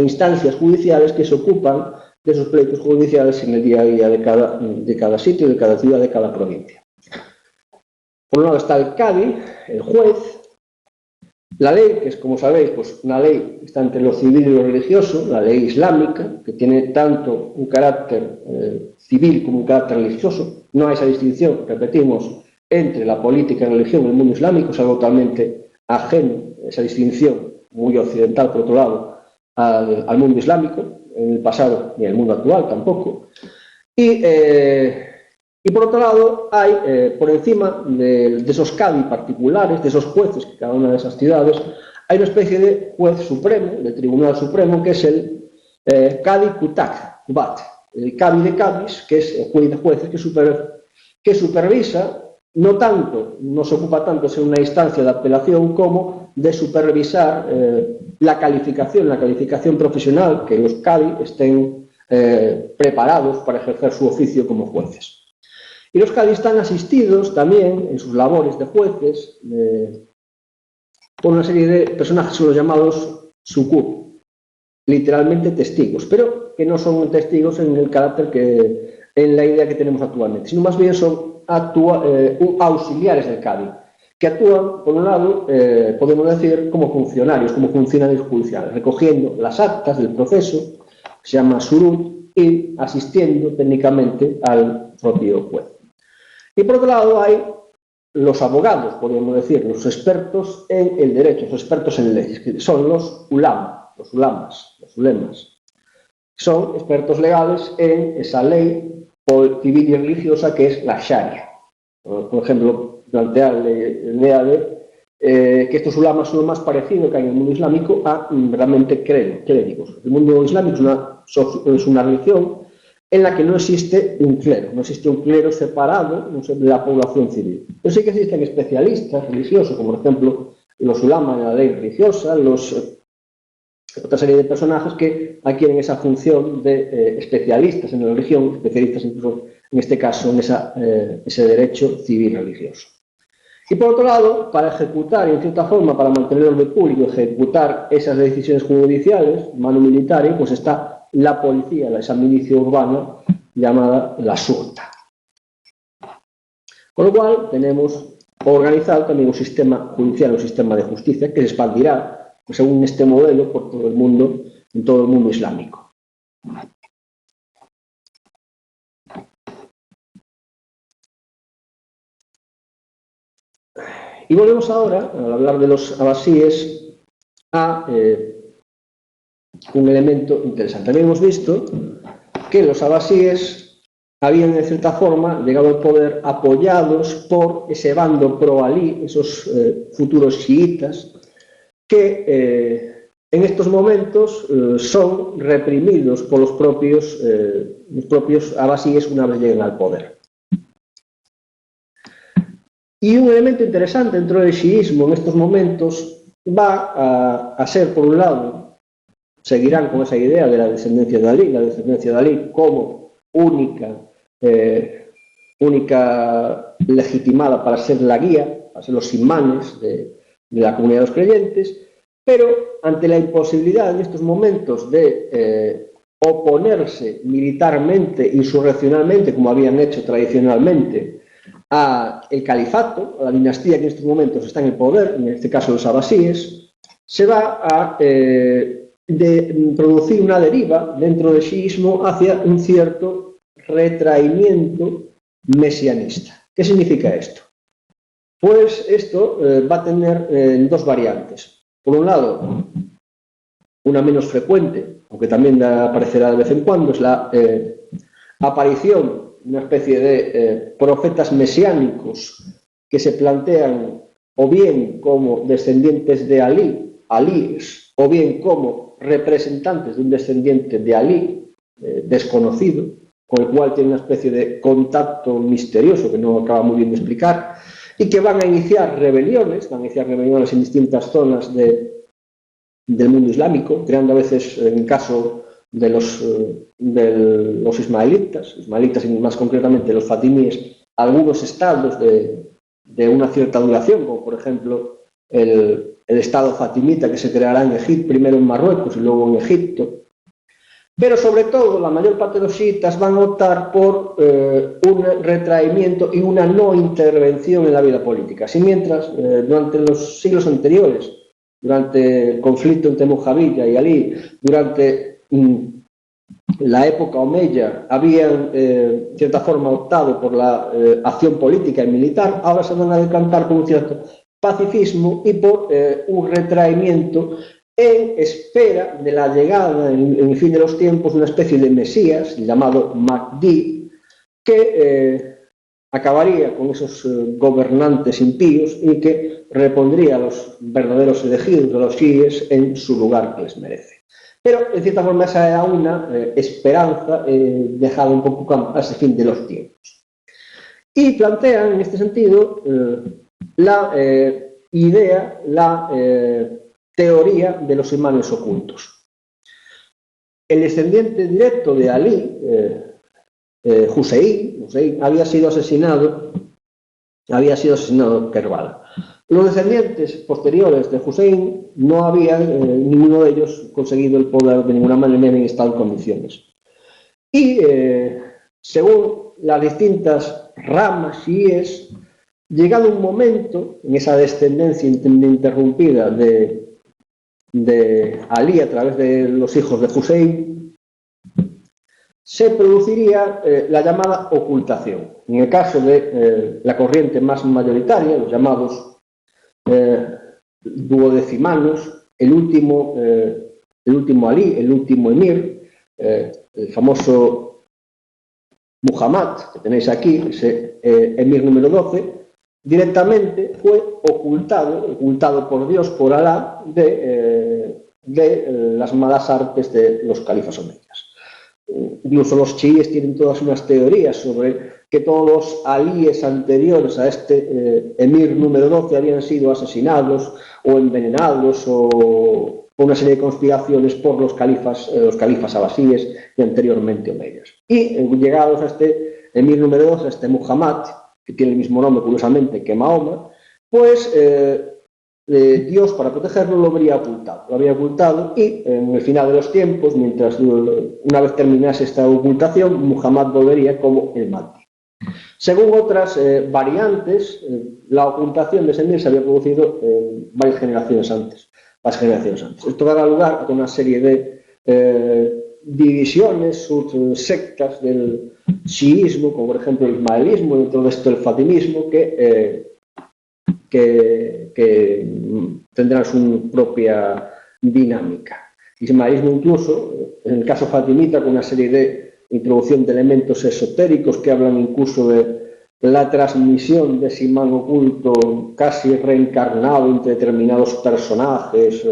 instancias judiciales que se ocupan de esos pleitos judiciales en el día a día de cada sitio, de cada ciudad, de cada provincia. Por un lado está el cadi, el juez, la ley, que es, como sabéis, pues una ley que está entre lo civil y lo religioso, la ley islámica, que tiene tanto un carácter civil como un carácter religioso. No hay esa distinción, repetimos, entre la política y la religión en el mundo islámico, es algo totalmente ajeno, esa distinción muy occidental, por otro lado, al mundo islámico, en el pasado y en el mundo actual tampoco. Y por otro lado, hay por encima de esos cadi particulares, de esos jueces que cada una de esas ciudades, hay una especie de juez supremo, de tribunal supremo, que es el Qadi Qubat, el Qadi de Cadis, que es el juez de jueces que supervisa, no se ocupa tanto de ser una instancia de apelación como de supervisar la calificación profesional, que los Qadi estén preparados para ejercer su oficio como jueces. Y los Qadi están asistidos también en sus labores de jueces por una serie de personajes, son los llamados sukur, literalmente testigos, pero que no son testigos en el carácter en la idea que tenemos actualmente, sino más bien son auxiliares del Qadi, que actúan, por un lado, podemos decir, como funcionarios judiciales, recogiendo las actas del proceso, que se llama surut, y asistiendo técnicamente al propio juez. Y por otro lado hay los abogados, podríamos decir, los expertos en el derecho, los expertos en leyes, que son los ulemas. Son expertos legales en esa ley civil y religiosa que es la Sharia. Por ejemplo, plantear la idea de que estos ulamas son lo más parecido que hay en el mundo islámico a realmente clérigos. El mundo islámico es una religión en la que no existe un clero separado de la población civil. Pero sí que existen especialistas religiosos, como por ejemplo los ulamas en la ley religiosa, otra serie de personajes que adquieren esa función de especialistas en la religión, especialistas incluso en este caso en ese derecho civil religioso. Y por otro lado, para ejecutar, en cierta forma, para mantener el orden público, ejecutar esas decisiones judiciales, mano militar, pues está la policía, esa milicia urbana llamada la Shurta. Con lo cual tenemos organizado también un sistema judicial, un sistema de justicia que se expandirá según este modelo por todo el mundo, en todo el mundo islámico. Y volvemos ahora, al hablar de los abasíes, a un elemento interesante. Habíamos visto que los abasíes habían, de cierta forma, llegado al poder apoyados por ese bando pro-Alí, esos futuros chiitas, que en estos momentos son reprimidos por los propios abasíes una vez lleguen al poder. Y un elemento interesante dentro del chiismo en estos momentos va a ser, por un lado, seguirán con esa idea de la descendencia de Alí como única legitimada para ser la guía, para ser los imanes de la comunidad de los creyentes, pero ante la imposibilidad en estos momentos de oponerse militarmente, insurreccionalmente, como habían hecho tradicionalmente, al califato, a la dinastía que en estos momentos está en el poder, en este caso los abasíes, se va a producir una deriva dentro del chiismo hacia un cierto retraimiento mesianista. ¿Qué significa esto? Pues esto va a tener dos variantes. Por un lado, una menos frecuente, aunque también aparecerá de vez en cuando, es la aparición de una especie de profetas mesiánicos que se plantean o bien como descendientes de Alíes, o bien como representantes de un descendiente de Alí desconocido, con el cual tiene una especie de contacto misterioso que no acaba muy bien de explicar, y que van a iniciar rebeliones en distintas zonas del mundo islámico, creando a veces, en el caso de los ismaelitas y más concretamente los fatimíes, algunos estados de una cierta duración, como por ejemplo el estado fatimita que se creará en Egipto, primero en Marruecos y luego en Egipto. Pero sobre todo la mayor parte de los chiitas van a optar por un retraimiento y una no intervención en la vida política. Si mientras durante los siglos anteriores, durante el conflicto entre Mujawiya y Alí, durante la época omeya, habían de cierta forma optado por la acción política y militar, ahora se van a decantar por un cierto pacifismo y por un retraimiento en espera de la llegada, en el fin de los tiempos, de una especie de Mesías llamado Mahdi, que acabaría con esos gobernantes impíos y que repondría a los verdaderos elegidos de los chiíes en su lugar que les merece. Pero, en cierta forma, esa era una esperanza dejada un poco a ese fin de los tiempos. Y plantean, en este sentido, la idea, la teoría de los imanes ocultos. El descendiente directo de Ali, Hussein, había sido asesinado en Kerbala. Los descendientes posteriores de Hussein no habían, ninguno de ellos, conseguido el poder de ninguna manera ni estado en condiciones. Y según las distintas ramas chiíes, llegado un momento en esa descendencia interrumpida de Ali a través de los hijos de Hussein, se produciría la llamada ocultación. En el caso de la corriente más mayoritaria, los llamados duodecimanos, el último Ali, el último emir, el famoso Muhammad, que tenéis aquí, ese emir número 12, directamente fue ocultado por Dios, por Alá, de las malas artes de los califas omeyas. Incluso los chiíes tienen todas unas teorías sobre que todos los alíes anteriores a este emir número 12 habían sido asesinados o envenenados o una serie de conspiraciones por los califas abasíes y anteriormente omeyas. Y llegados a este emir número 12, a este Muhammad, que tiene el mismo nombre curiosamente que Mahoma, pues Dios, para protegerlo, lo habría ocultado y en el final de los tiempos, una vez terminase esta ocultación, Muhammad volvería como el Mahdi. Según otras variantes, la ocultación de ese emir se había producido varias generaciones antes. Esto dará lugar a una serie de divisiones, subsectas del chiismo, como por ejemplo el ismaelismo, y dentro de esto el fatimismo, que tendrán su propia dinámica. El ismaelismo incluso, en el caso fatimita, con una serie de introducción de elementos esotéricos que hablan incluso de la transmisión de ese imán oculto casi reencarnado entre determinados personajes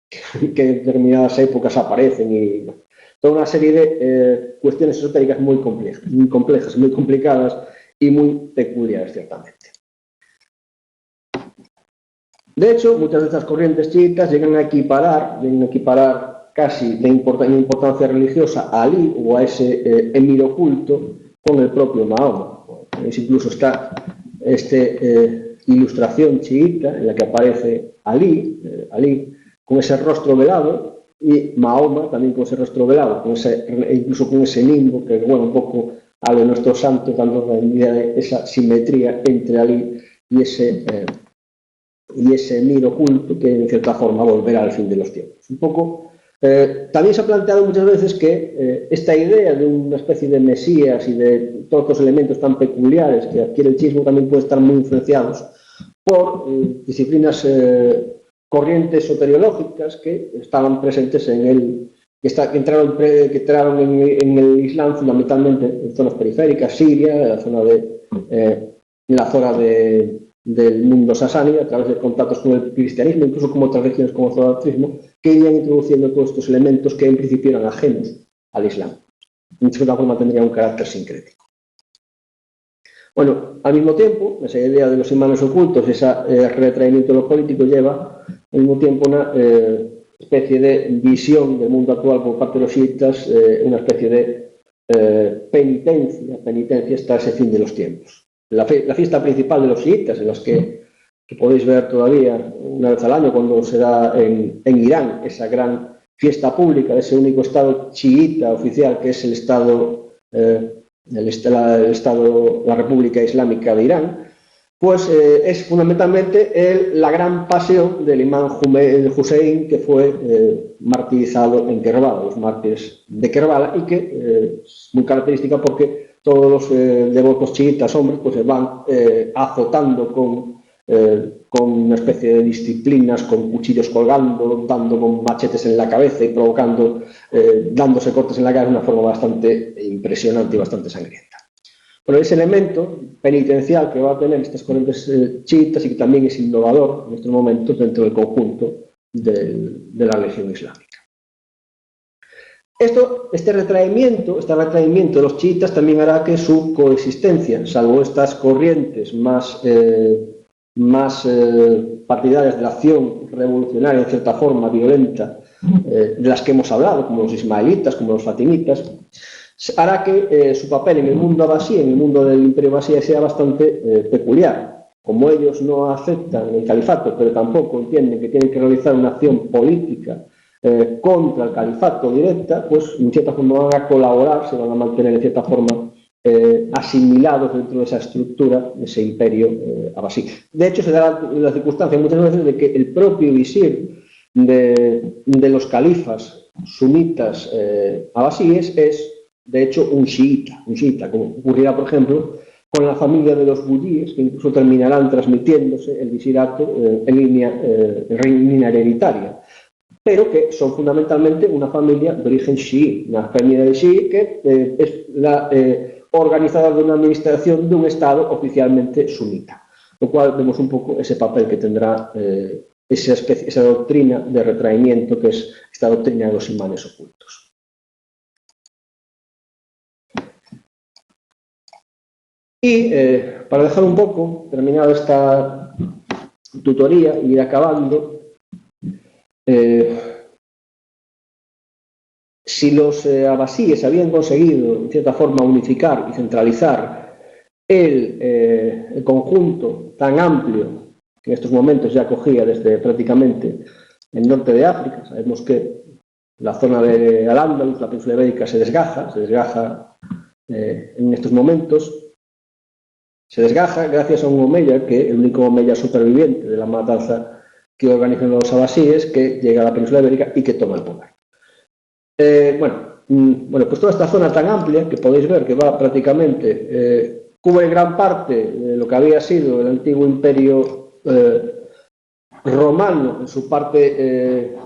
que en determinadas épocas aparecen, y toda una serie de cuestiones esotéricas muy complejas, muy complicadas y muy peculiares, ciertamente. De hecho, muchas de estas corrientes chiitas llegan a equiparar casi de importancia religiosa a Ali o a ese emir oculto con el propio Mahoma. Incluso está esta ilustración chiita en la que aparece Ali con ese rostro velado, y Mahoma también con ese rostro velado, incluso con ese nimbo que, bueno, un poco a lo de nuestros santos, dando la idea de esa simetría entre Ali y ese emir oculto que en cierta forma volverá al fin de los tiempos. Un poco, también se ha planteado muchas veces que esta idea de una especie de mesías y de todos los elementos tan peculiares que adquiere el chiismo también puede estar muy influenciados por disciplinas corrientes soteriológicas que estaban presentes que entraron en el Islam fundamentalmente en zonas periféricas, Siria, en la zona del mundo sasani, a través de contactos con el cristianismo, incluso con otras regiones como el zoroastrismo, que iban introduciendo todos estos elementos que en principio eran ajenos al Islam. De cierta forma tendría un carácter sincrético. Bueno, al mismo tiempo, esa idea de los imanes ocultos, ese retraimiento de lo político lleva al mismo tiempo una especie de visión del mundo actual por parte de los chiitas, una especie de penitencia hasta ese fin de los tiempos. La fiesta principal de los chiitas, en los que podéis ver todavía una vez al año cuando se da en Irán esa gran fiesta pública de ese único estado chiita oficial que es la República Islámica de Irán, pues es fundamentalmente la gran pasión del imán Hussein, que fue martirizado en Kerbala, los mártires de Kerbala, y que es muy característica porque todos los devotos chiitas hombres pues se van azotando con una especie de disciplinas, con cuchillos colgando, dando con machetes en la cabeza y provocando, dándose cortes en la cara de una forma bastante impresionante y bastante sangrienta. Pero ese elemento penitencial que va a tener estas corrientes chiitas y que también es innovador en estos momentos dentro del conjunto de la religión islámica. Este retraimiento de los chiitas también hará que su coexistencia, salvo estas corrientes más partidarias de la acción revolucionaria, en cierta forma violenta, de las que hemos hablado, como los ismaelitas, como los fatimitas, hará que su papel en el mundo abasí, en el mundo del imperio abasí, sea bastante peculiar. Como ellos no aceptan el califato, pero tampoco entienden que tienen que realizar una acción política contra el califato directa, pues en cierta forma van a colaborar, se van a mantener en cierta forma asimilados dentro de esa estructura, de ese imperio abasí. De hecho, se da la circunstancia muchas veces de que el propio visir de los califas sunitas abasíes es, de hecho, un chiita, como ocurrirá, por ejemplo, con la familia de los buyíes, que incluso terminarán transmitiéndose el visirato en línea hereditaria, pero que son fundamentalmente una familia de origen chií, una familia de chií que es la organizadora de una administración de un Estado oficialmente sunita, lo cual vemos un poco ese papel que tendrá esa doctrina de retraimiento, que es esta doctrina de los imanes ocultos. Y para dejar un poco terminada esta tutoría y ir acabando, si los abasíes habían conseguido, en cierta forma, unificar y centralizar el conjunto tan amplio que en estos momentos ya cogía desde prácticamente el norte de África, sabemos que la zona de Al-Ándalus, la península ibérica, se desgaja en estos momentos. Se desgaja gracias a un omeya, que el único omeya superviviente de la matanza que organizan los abasíes, que llega a la península ibérica y que toma el poder. Bueno, pues toda esta zona tan amplia, que podéis ver que va prácticamente, cubre gran parte de lo que había sido el antiguo imperio romano, en su parte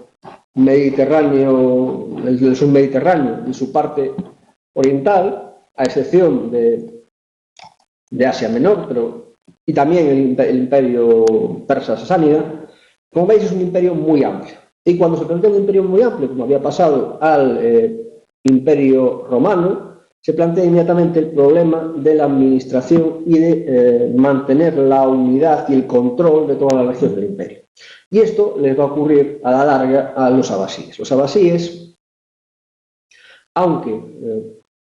mediterráneo, el submediterráneo, en su parte oriental, a excepción de Asia Menor, y también el imperio persa sasánida. Como veis, es un imperio muy amplio. Y cuando se plantea un imperio muy amplio, como había pasado al imperio romano, se plantea inmediatamente el problema de la administración y de mantener la unidad y el control de toda la región del imperio. Y esto les va a ocurrir a la larga a los abasíes. Los abasíes, aunque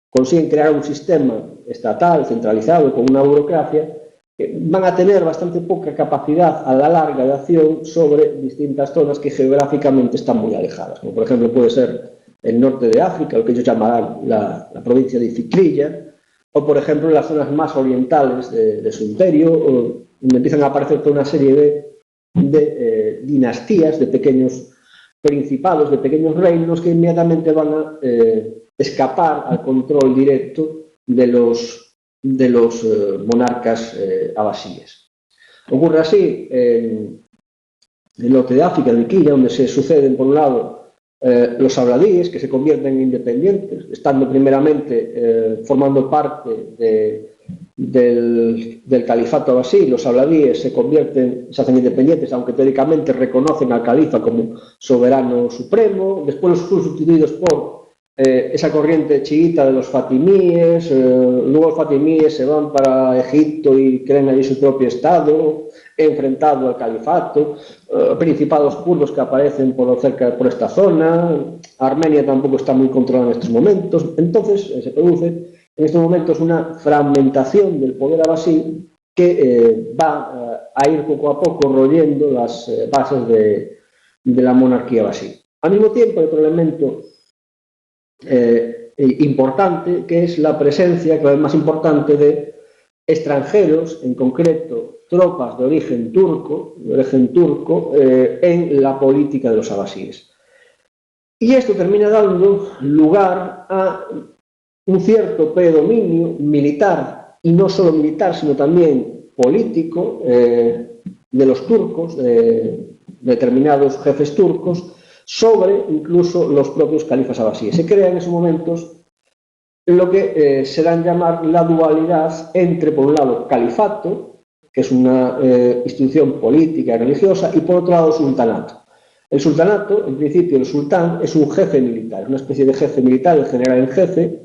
consiguen crear un sistema estatal centralizado con una burocracia, van a tener bastante poca capacidad a la larga de acción sobre distintas zonas que geográficamente están muy alejadas, como por ejemplo puede ser el norte de África, lo que ellos llamarán la provincia de Ifikrilla, o por ejemplo las zonas más orientales de su imperio, donde empiezan a aparecer toda una serie de dinastías, de pequeños principados, de pequeños reinos que inmediatamente van a escapar al control directo de los monarcas abasíes. Ocurre así en el norte de África, en Iquilia, donde se suceden, por un lado, los sabladíes, que se convierten en independientes, estando primeramente formando parte del califato abasí. Los sabladíes se hacen independientes, aunque teóricamente reconocen al califa como soberano supremo. Después son sustituidos por esa corriente chiita de los fatimíes, luego los fatimíes se van para Egipto y crean allí su propio estado, enfrentado al califato, principados kurdos que aparecen por esta zona. Armenia tampoco está muy controlada en estos momentos. Entonces se produce en estos momentos una fragmentación del poder abasí que va a ir poco a poco royendo las bases de la monarquía abasí. Al mismo tiempo, hay otro elemento importante, que es la presencia, cada vez más importante, de extranjeros, en concreto tropas de origen turco, en la política de los abasíes. Y esto termina dando lugar a un cierto predominio militar, y no solo militar, sino también político, de los turcos, de determinados jefes turcos, sobre incluso los propios califas abasíes. Se crea en esos momentos lo que se da en llamar la dualidad entre, por un lado, califato, que es una institución política y religiosa, y por otro lado, sultanato. El sultanato, en principio, el sultán es un jefe militar, una especie de jefe militar, el general en jefe,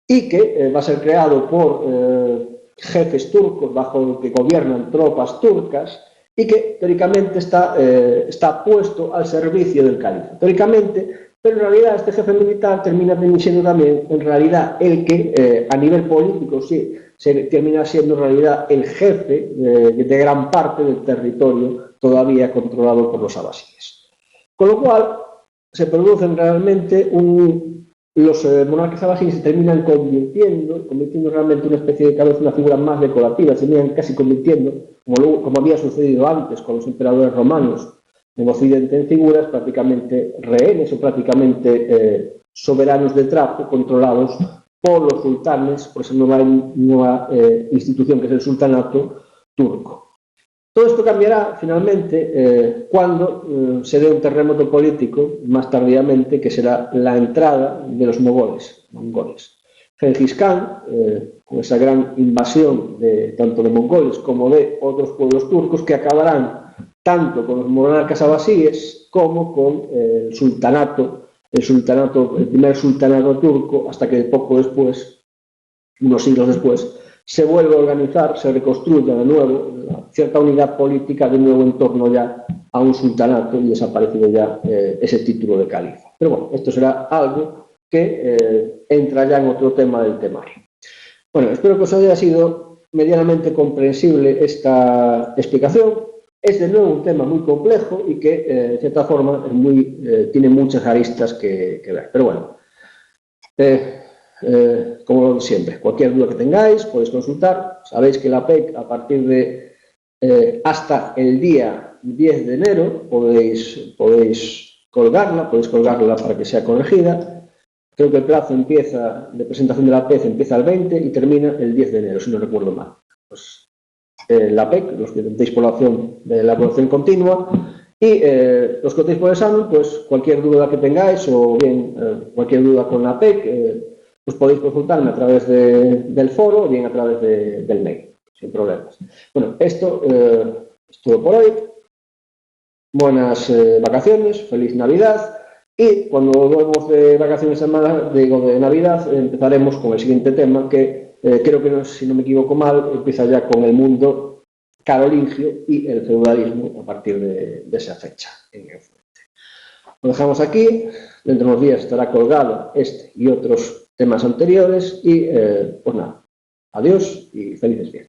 y que va a ser creado por jefes turcos bajo el que gobiernan tropas turcas y que teóricamente está puesto al servicio del califa. Teóricamente, pero en realidad este jefe militar termina siendo también en realidad el que a nivel político sí termina siendo en realidad el jefe de gran parte del territorio todavía controlado por los abasíes. Con lo cual se producen realmente los monarcas abasíes se terminan convirtiendo realmente en una especie de, cada vez una figura más decorativa, se terminan casi convirtiendo, como había sucedido antes con los emperadores romanos en Occidente, en figuras prácticamente rehenes o prácticamente soberanos de trapo, controlados por los sultanes, por esa nueva institución que es el sultanato turco. Todo esto cambiará finalmente cuando se dé un terremoto político, más tardíamente, que será la entrada de los mongoles. Genghis Khan, con esa gran invasión tanto de mongoles como de otros pueblos turcos, que acabarán tanto con los monarcas abasíes como con el primer sultanato turco, hasta que poco después, unos siglos después, se vuelve a organizar, se reconstruye de nuevo cierta unidad política de nuevo en torno ya a un sultanato y desaparecido ya ese título de califa. Pero bueno, esto será algo que entra ya en otro tema del temario. Bueno, espero que os haya sido medianamente comprensible esta explicación. Es de nuevo un tema muy complejo y que, de cierta forma, tiene muchas aristas que ver. Pero bueno, como siempre, cualquier duda que tengáis podéis consultar. Sabéis que la PEC, a partir de hasta el día 10 de enero, podéis colgarla para que sea corregida. Creo que el plazo de presentación de la PEC empieza el 20 y termina el 10 de enero, si no recuerdo mal. Pues, la PEC, los que tentéis por la opción de la evaluación continua, y los que optéis por el examen, pues cualquier duda que tengáis o bien cualquier duda con la PEC, pues podéis consultarme a través del foro o bien a través del mail, sin problemas. Bueno, esto es todo por hoy. Buenas vacaciones, feliz Navidad. Y cuando volvamos de vacaciones de Navidad, empezaremos con el siguiente tema que creo que, si no me equivoco mal, empieza ya con el mundo carolingio y el feudalismo a partir de esa fecha. Lo dejamos aquí. Dentro de unos días estará colgado este y otros temas anteriores y pues nada, adiós y felices fiestas.